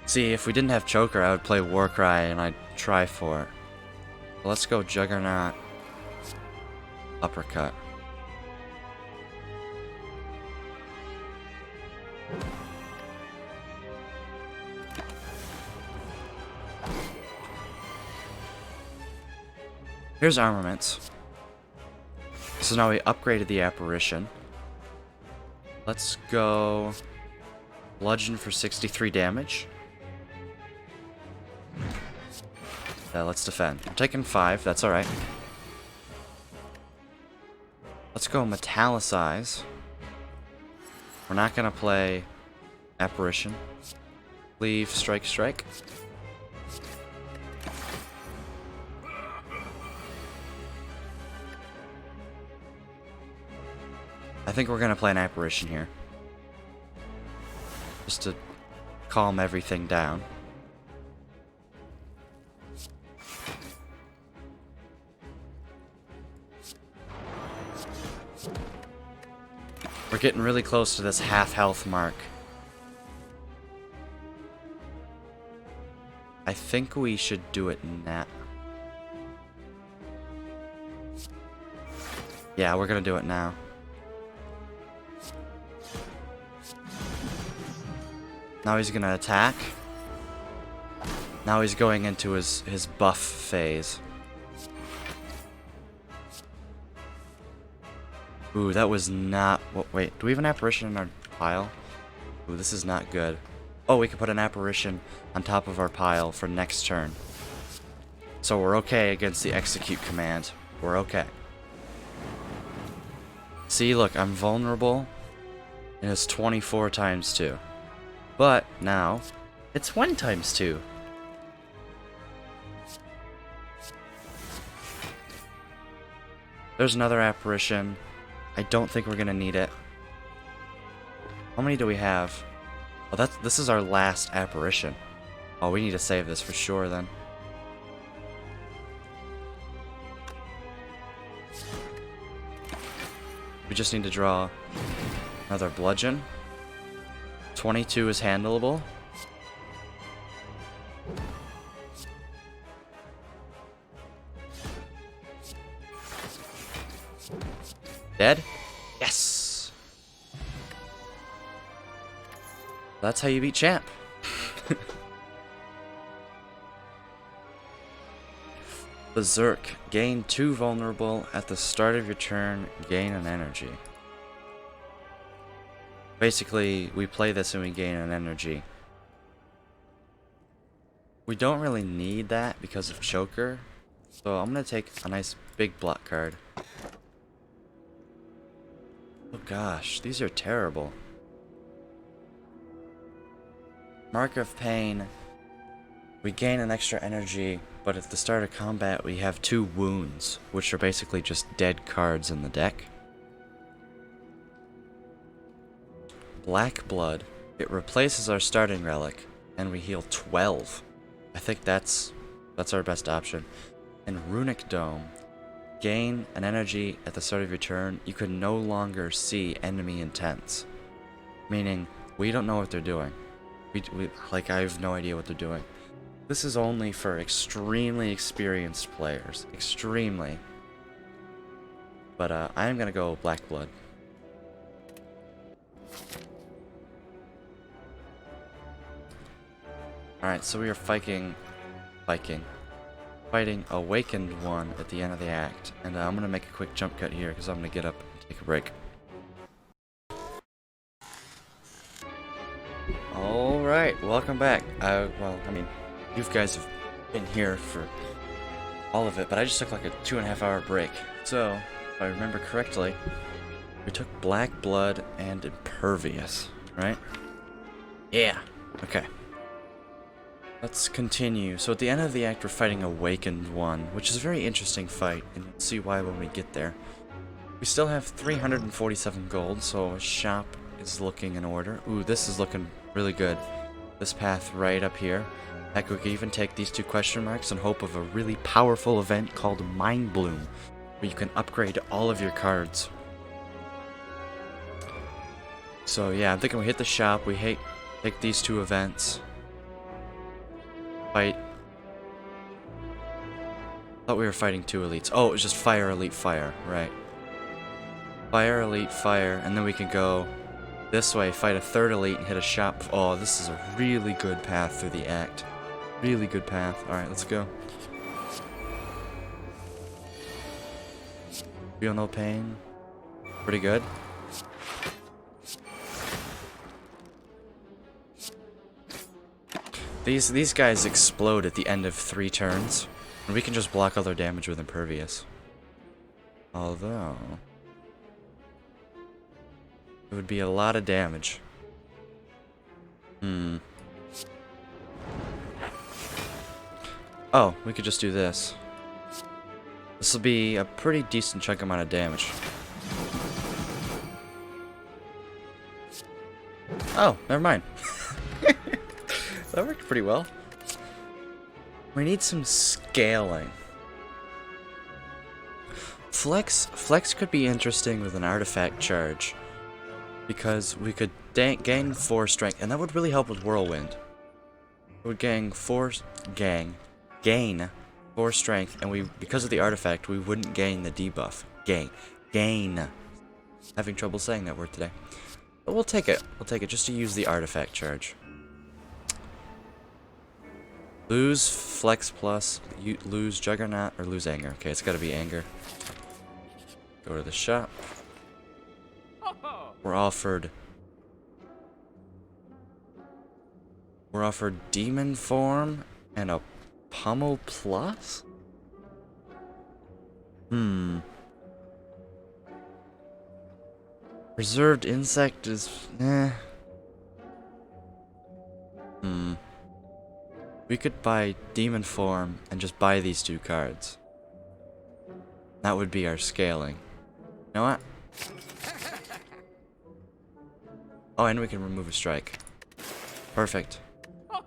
A: See, if we didn't have Choker, I would play Warcry and I'd try for it. But let's go Juggernaut. Uppercut. Here's armaments. So now we upgraded the apparition. Let's go bludgeon for 63 damage. Let's defend. I'm taking 5, that's alright. Let's go Metallicize. We're not gonna play apparition. Leave strike strike. I think we're gonna play an apparition here. Just to calm everything down. We're getting really close to this half health mark. I think we should do it now. Yeah, we're gonna do it now. Now he's gonna attack. Now he's going into his buff phase. Ooh, that was not... Wait, do we have an apparition in our pile? Ooh, this is not good. Oh, we could put an apparition on top of our pile for next turn. So we're okay against the execute command. We're okay. See, look, I'm vulnerable. And it's 24 times 2. But now, it's 1 times 2. There's another apparition. I don't think we're gonna need it. How many do we have? Oh, this is our last apparition. Oh, we need to save this for sure then. We just need to draw another bludgeon. 22 is handleable. Dead? Yes! That's how you beat Champ. Berserk. Gain 2 vulnerable at the start of your turn. Gain an energy. Basically, we play this and we gain an energy. We don't really need that because of Choker. So I'm going to take a nice big block card. Oh gosh, these are terrible. Mark of Pain. We gain an extra energy, but at the start of combat we have 2 wounds, which are basically just dead cards in the deck. Black Blood. It replaces our starting relic, and we heal 12. I think that's our best option. And Runic Dome. Gain an energy at the start of your turn. You can no longer see enemy intents. Meaning, we don't know what they're doing. Like, I have no idea what they're doing. This is only for extremely experienced players. Extremely. But, I am gonna go Black Blood. Alright, so we are fighting Awakened One at the end of the act. And I'm going to make a quick jump cut here because I'm going to get up and take a break. Alright, welcome back. Well, I mean, you guys have been here for all of it, but I just took like a 2.5 hour break. So, if I remember correctly, we took Black Blood and Impervious, right? Yeah, okay. Let's continue. So at the end of the act, we're fighting Awakened One, which is a very interesting fight, and you'll see why when we get there. We still have 347 gold, so a shop is looking in order. Ooh, this is looking really good. This path right up here. Heck, we could even take these 2 question marks in hope of a really powerful event called Mind Bloom, where you can upgrade all of your cards. So yeah, I'm thinking we hit the shop, we take these 2 events. Fight. Thought we were fighting 2 elites. Oh, it was just Fire, Elite, Fire. Right. Fire, Elite, Fire. And then we can go this way, fight a 3rd elite, and hit a shop. Oh, this is a really good path through the act. Really good path. Alright, let's go. Feel no pain. Pretty good. These guys explode at the end of 3 turns, and we can just block all their damage with Impervious. Although, it would be a lot of damage. Oh, we could just do this. This will be a pretty decent chunk amount of damage. Oh, never mind. That worked pretty well. We need some scaling. Flex could be interesting with an artifact charge, because we could gain 4 strength, and that would really help with Whirlwind. It would gain 4 strength, and because of the artifact, we wouldn't gain the debuff. Gain. Having trouble saying that word today. But we'll take it. We'll take it just to use the artifact charge. Lose Flex Plus, lose Juggernaut, or lose Anger. Okay, it's gotta be Anger. Go to the shop. We're offered Demon Form and a Pummel Plus? Reserved Insect is... We could buy Demon Form and just buy these 2 cards. That would be our scaling. You know what? Oh, and we can remove a strike. Perfect. I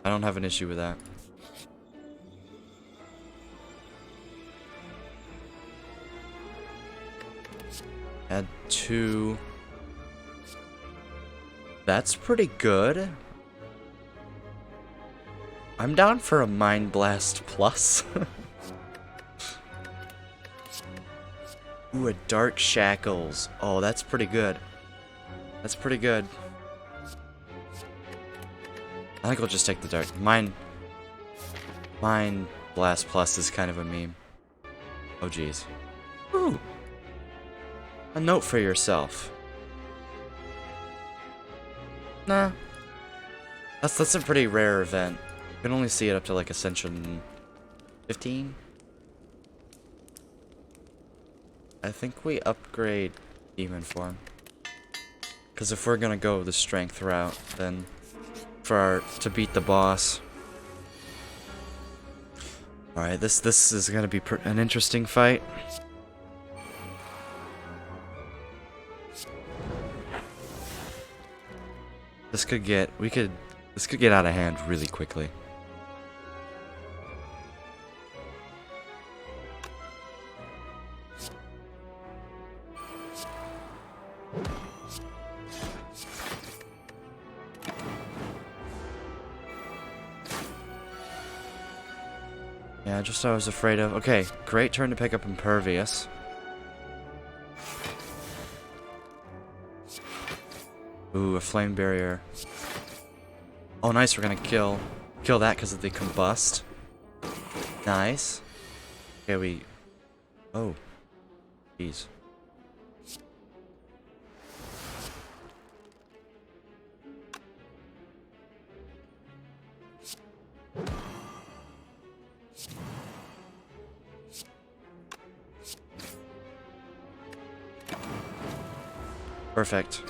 A: don't have an issue with that. Add 2. That's pretty good. I'm down for a Mind Blast Plus. Ooh, a Dark Shackles. Oh, that's pretty good. That's pretty good. I think we'll just take the Dark. Mind Blast Plus is kind of a meme. Oh, jeez. Ooh. A note for yourself. Nah. That's a pretty rare event. You can only see it up to like Ascension 15. I think we upgrade Demon Form. Because if we're gonna go the strength route, then to beat the boss. Alright, this is gonna be an interesting fight. This could get out of hand really quickly. Yeah, just what I was afraid of. Okay, great turn to pick up Impervious. Ooh, a flame barrier. Oh, nice. We're gonna kill that because of the combust. Nice. Okay, oh, jeez. Perfect.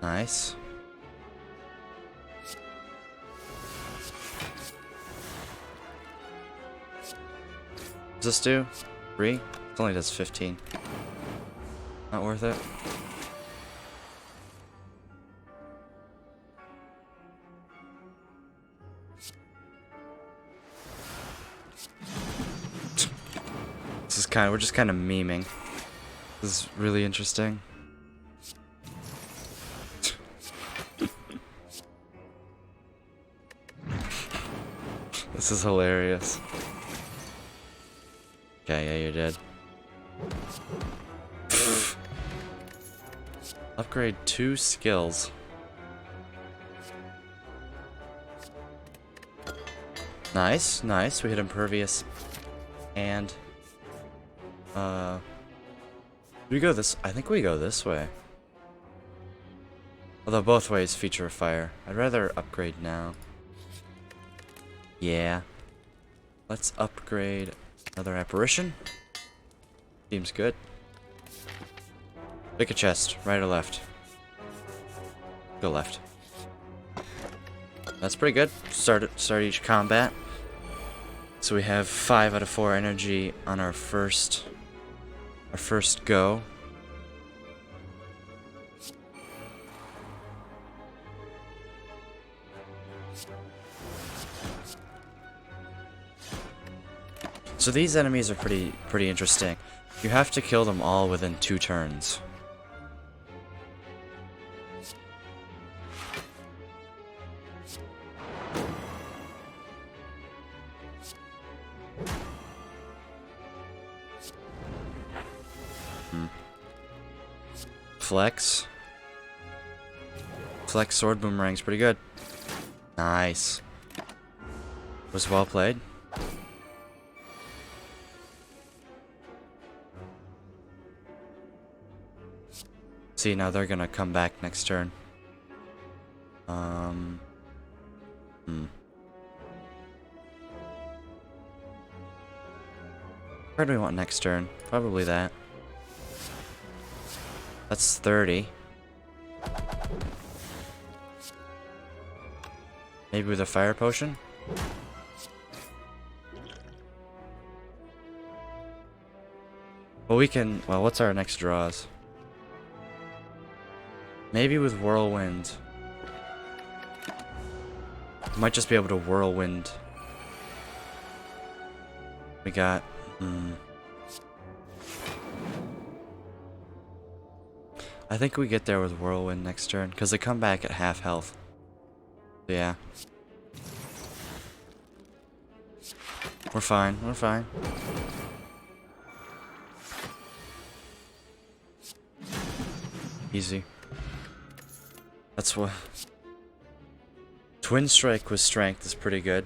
A: Nice. Does this do 3? It only does 15. Not worth it. We're just kind of memeing. This is really interesting. This is hilarious. Okay, yeah, you're dead. Upgrade 2 skills. Nice, nice. We hit Impervious. And do we go this? I think we go this way. Although both ways feature a fire. I'd rather upgrade now. Yeah. Let's upgrade another apparition. Seems good. Pick a chest, right or left? Go left. That's pretty good. Start each combat. So we have 5 out of 4 energy on our first go. So these enemies are pretty interesting. You have to kill them all within 2 turns. Flex sword boomerang's pretty good. Nice. Was well played. See, now they're gonna come back next turn. Where do we want next turn? Probably that. That's 30. Maybe with a fire potion? Well, we can... Well, what's our next draws? Maybe with Whirlwind. Might just be able to Whirlwind. We got... I think we get there with Whirlwind next turn, because they come back at half health. So yeah. We're fine, we're fine. Easy. That's what... Twin Strike with Strength is pretty good.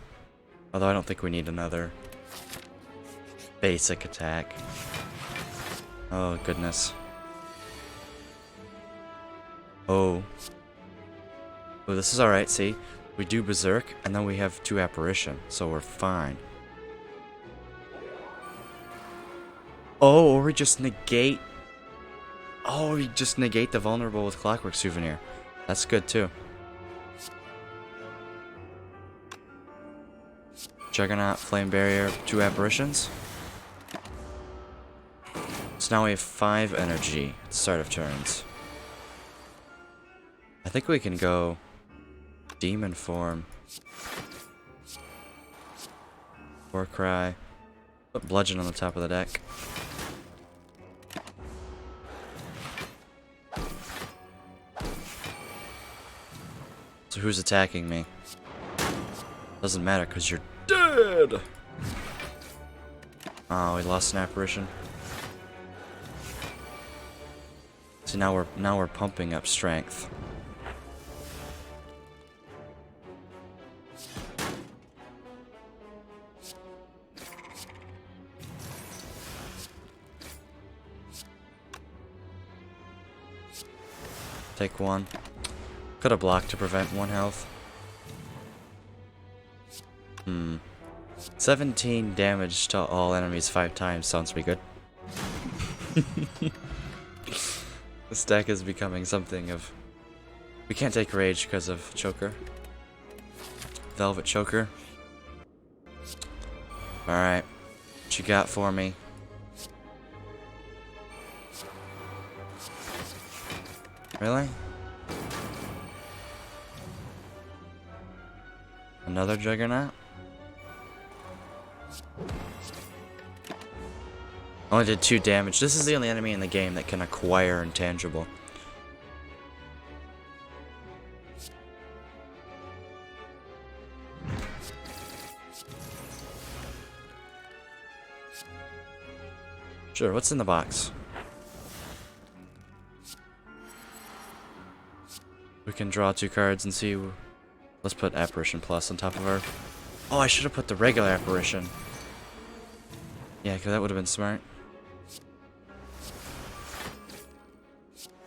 A: Although I don't think we need another basic attack. Oh, goodness. Oh. Oh, this is alright, see? We do Berserk, and then we have 2 Apparition, so we're fine. Oh, or we just negate... Oh, we just negate the vulnerable with Clockwork Souvenir. That's good, too. Juggernaut, Flame Barrier, 2 Apparitions. So now we have 5 energy at the start of turns. I think we can go Demon Form. Warcry. Put Bludgeon on the top of the deck. So who's attacking me? Doesn't matter because you're dead! Oh, we lost an Apparition. So now we're pumping up strength. Take 1. Could have blocked to prevent 1 health. 17 damage to all enemies 5 times sounds pretty good. This deck is becoming something of... We can't take Rage because of Choker. Velvet Choker. Alright. What you got for me? Really? Another Juggernaut? Only did 2 damage. This is the only enemy in the game that can acquire intangible. Sure, what's in the box? We can draw 2 cards and see. Let's put Apparition Plus on top of our... Oh, I should have put the regular Apparition. Yeah, because that would have been smart.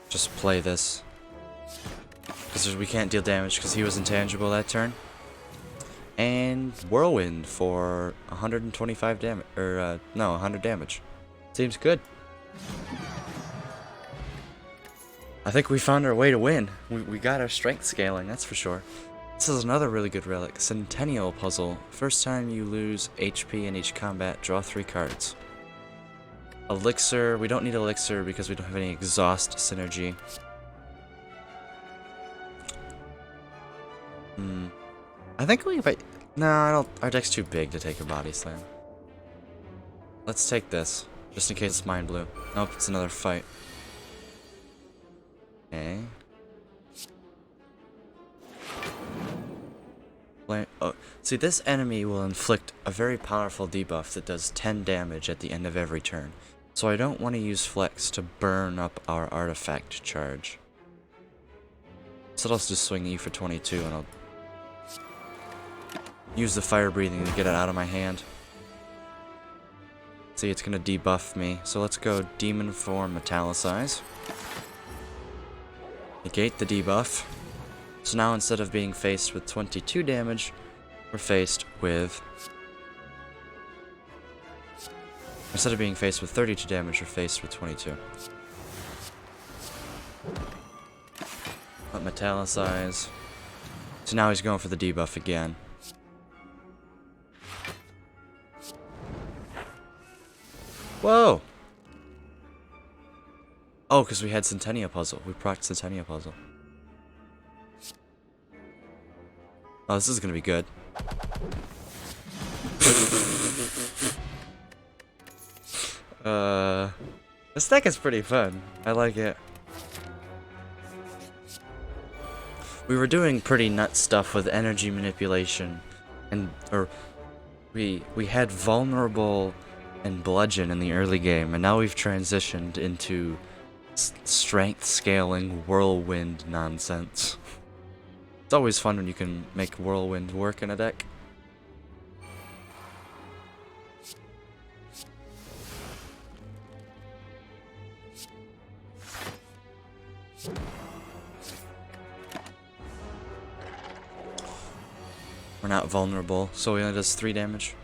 A: Just play this. Because we can't deal damage because he was intangible that turn. And Whirlwind for 125 damage. Or, no, 100 damage. Seems good. I think we found our way to win. We got our strength scaling, that's for sure. This is another really good relic. Centennial Puzzle. First time you lose HP in each combat, draw 3 cards. Elixir. We don't need Elixir because we don't have any exhaust synergy. I think we... No, I don't... Our deck's too big to take a Body Slam. Let's take this. Just in case it's Mind Blue. Nope, it's another fight. Okay. Oh, see, this enemy will inflict a very powerful debuff that does 10 damage at the end of every turn. So I don't want to use Flex to burn up our artifact charge. So I'll just swing E for 22 and I'll use the Fire Breathing to get it out of my hand. See, it's going to debuff me. So let's go Demon Form Metallicize. Negate the debuff. So now instead of being faced with 22 damage, we're faced with... Instead of being faced with 32 damage, we're faced with 22. Let Metallicize. So now he's going for the debuff again. Whoa! Oh, because we had Centennial Puzzle. We procced Centennial Puzzle. Oh, this is gonna be good. This deck is pretty fun. I like it. We were doing pretty nut stuff with energy manipulation, and we had vulnerable and bludgeon in the early game, and now we've transitioned into strength scaling whirlwind nonsense. It's always fun when you can make whirlwind work in a deck. We're not vulnerable, so he only does 3 damage.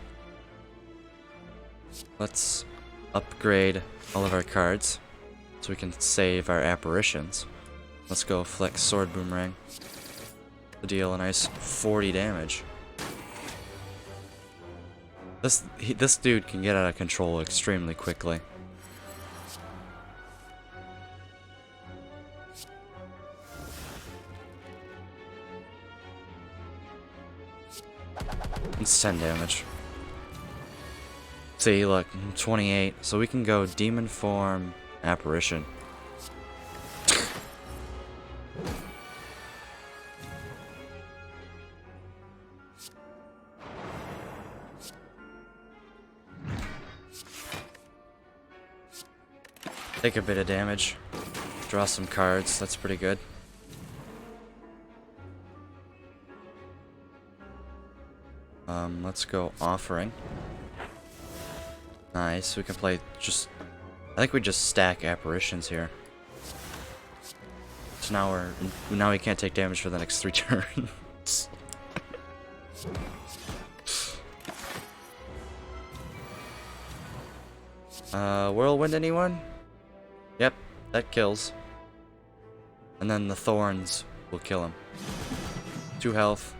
A: Let's upgrade all of our cards so we can save our apparitions. Let's go flex sword boomerang to deal a nice 40 damage. This dude can get out of control extremely quickly. It's 10 damage. See, look, 28. So we can go demon form, apparition. Take a bit of damage. Draw some cards. That's pretty good. Let's go offering. Nice. We can play just... I think we just stack apparitions here. So now we can't take damage for the next 3 turns. Whirlwind anyone? Yep, that kills. And then the thorns will kill him. 2 health.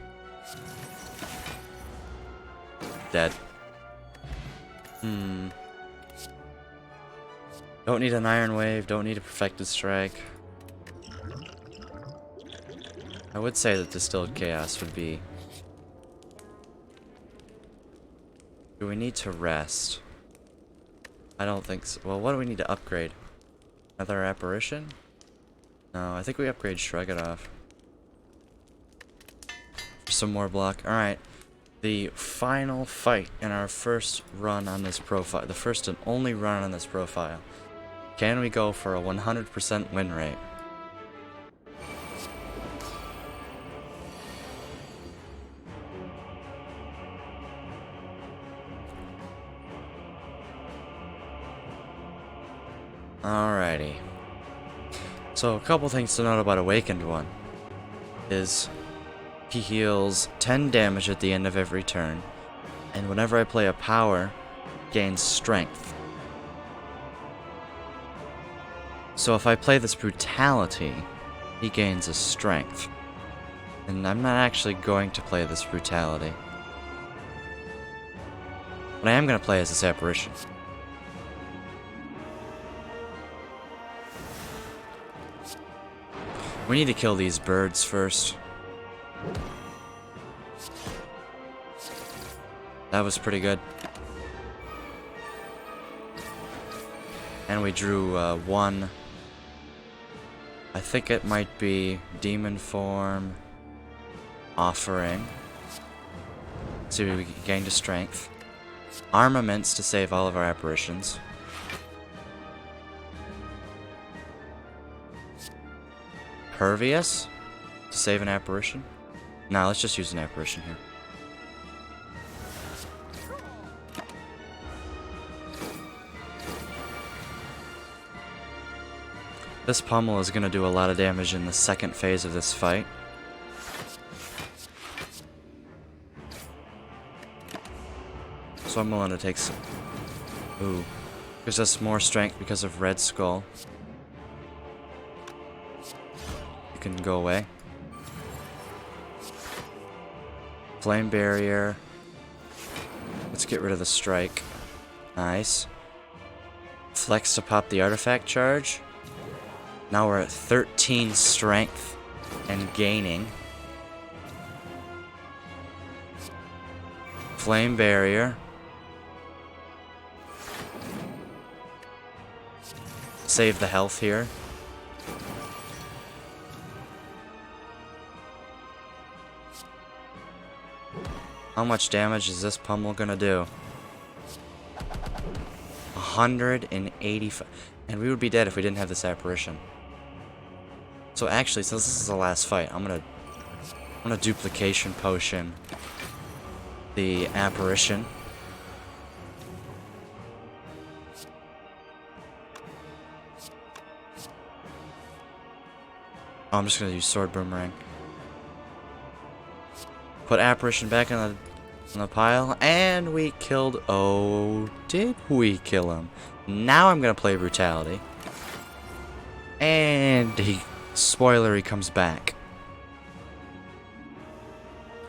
A: Dead. Don't need an Iron Wave, don't need a Perfected Strike. I would say that Distilled Chaos would be... Do we need to rest? I don't think so. Well, what do we need to upgrade? Another Apparition? No, I think we upgrade Shrug It Off. Some more block. Alright. The final fight in our first run on this profile. The first and only run on this profile. Can we go for a 100% win rate? Alrighty. So a couple things to note about Awakened One is he heals 10 damage at the end of every turn, and whenever I play a power, gains strength. So if I play this Brutality, he gains a strength. And I'm not actually going to play this Brutality. But I am going to play as this Apparition. We need to kill these birds first. That was pretty good. And we drew 1. I think it might be Demon Form, Offering. See if we can gain to strength. Armaments to save all of our apparitions. Pervious to save an apparition. Nah, let's just use an apparition here. This pummel is going to do a lot of damage in the second phase of this fight. So I'm willing to take some... Ooh. Gives us more strength because of Red Skull. You can go away. Flame Barrier. Let's get rid of the strike. Nice. Flex to pop the artifact charge. Now we're at 13 strength and gaining. Flame Barrier. Save the health here. How much damage is this pummel gonna do? 185. And we would be dead if we didn't have this apparition. So actually, since this is the last fight, I'm gonna duplication potion the apparition. Oh, I'm just gonna use sword boomerang. Put apparition back on the pile, and we killed. Oh, did we kill him? Now I'm gonna play brutality, and spoiler, he comes back.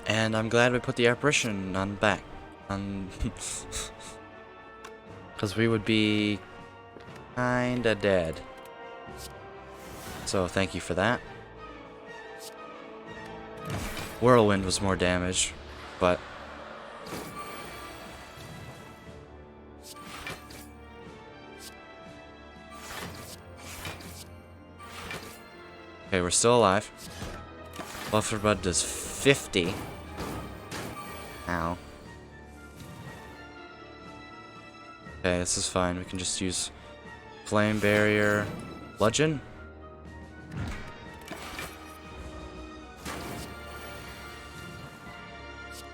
A: And I'm glad we put the apparition on back, because we would be kinda dead. So thank you for that. Whirlwind was more damage, but okay, we're still alive. Buffer Bud does 50. Ow. Okay, this is fine. We can just use Flame Barrier, Bludgeon.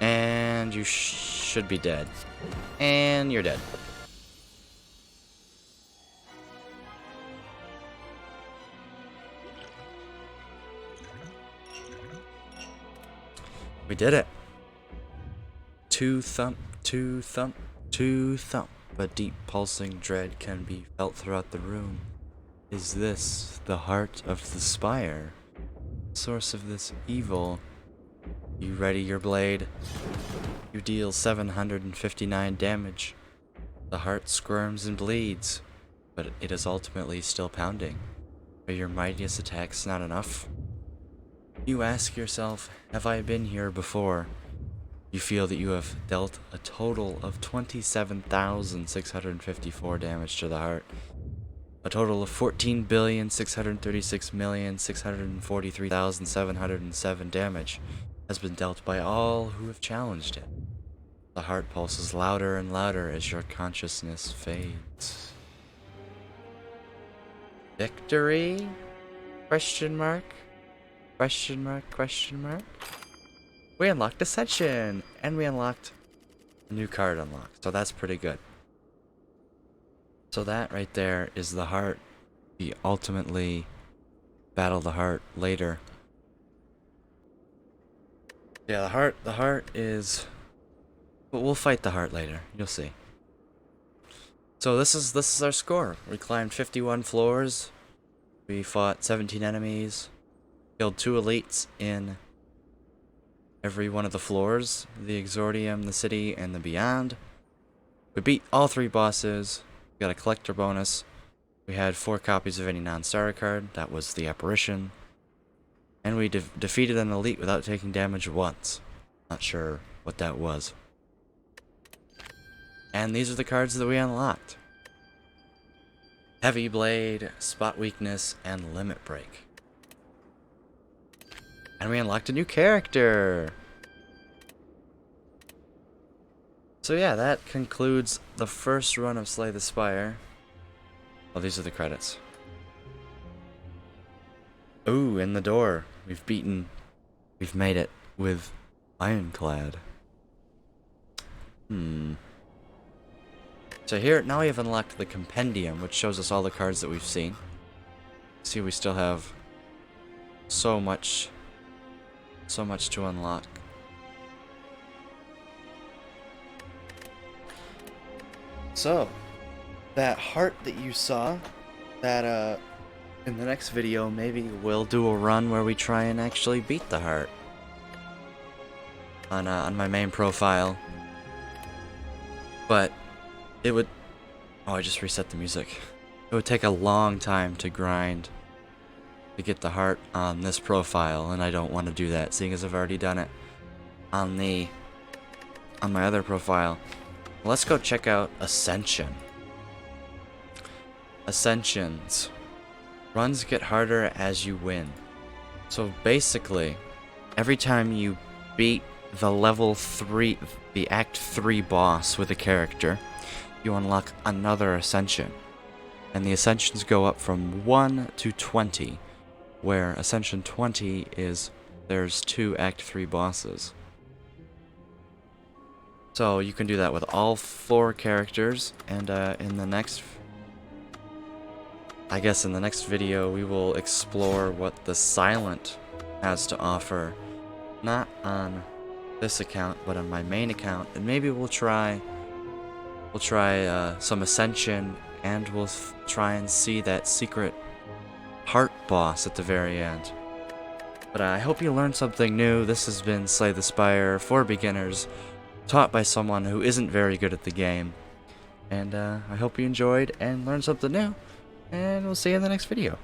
A: And you should be dead. And you're dead. We did it. Two thump, two thump, two thump. A deep pulsing dread can be felt throughout the room. Is this the heart of the Spire? Source of this evil? You ready your blade? You deal 759 damage. The heart squirms and bleeds, but it is ultimately still pounding. Are your mightiest attacks not enough? You ask yourself, have I been here before? You feel that you have dealt a total of 27,654 damage to the heart. A total of 14,636,643,707 damage has been dealt by all who have challenged it. The heart pulses louder and louder as your consciousness fades. Victory? Question mark? Question mark? Question mark? We unlocked Ascension, and we unlocked a new card unlocked, so that's pretty good. So that right there is the heart. We ultimately battle the heart later. Yeah, the heart is, but we'll fight the heart later. You'll see. So this is our score. We climbed 51 floors. We fought 17 enemies. Killed 2 elites in every one of the floors, the Exordium, the City, and the Beyond. We beat all 3 bosses. We got a collector bonus. We had 4 copies of any non-starter card. That was the apparition. And we defeated an elite without taking damage once. Not sure what that was. And these are the cards that we unlocked. Heavy Blade, Spot Weakness, and Limit Break. And we unlocked a new character! So yeah, that concludes the first run of Slay the Spire. Oh, these are the credits. Ooh, in the door. We've made it with Ironclad. So here, now we have unlocked the Compendium, which shows us all the cards that we've seen. See, we still have so much to unlock. So, that heart that you saw, that in the next video, maybe we'll do a run where we try and actually beat the heart on my main profile. But it would, oh, I just reset the music. It would take a long time to grind to get the heart on this profile, and I don't want to do that, seeing as I've already done it on my other profile. Let's go check out Ascension. Ascensions. Runs get harder as you win. So basically, every time you beat the level 3, the Act 3 boss with a character, you unlock another Ascension. And the Ascensions go up from 1 to 20, where Ascension 20 is there's 2 Act 3 bosses. So you can do that with all 4 characters, and in the next I guess in the next video we will explore what the Silent has to offer. Not on this account, but on my main account. And maybe we'll try some Ascension, and we'll try and see that secret heart boss at the very end. But I hope you learned something new. This has been Slay the Spire for beginners, taught by someone who isn't very good at the game. And I hope you enjoyed and learned something new. And we'll see you in the next video.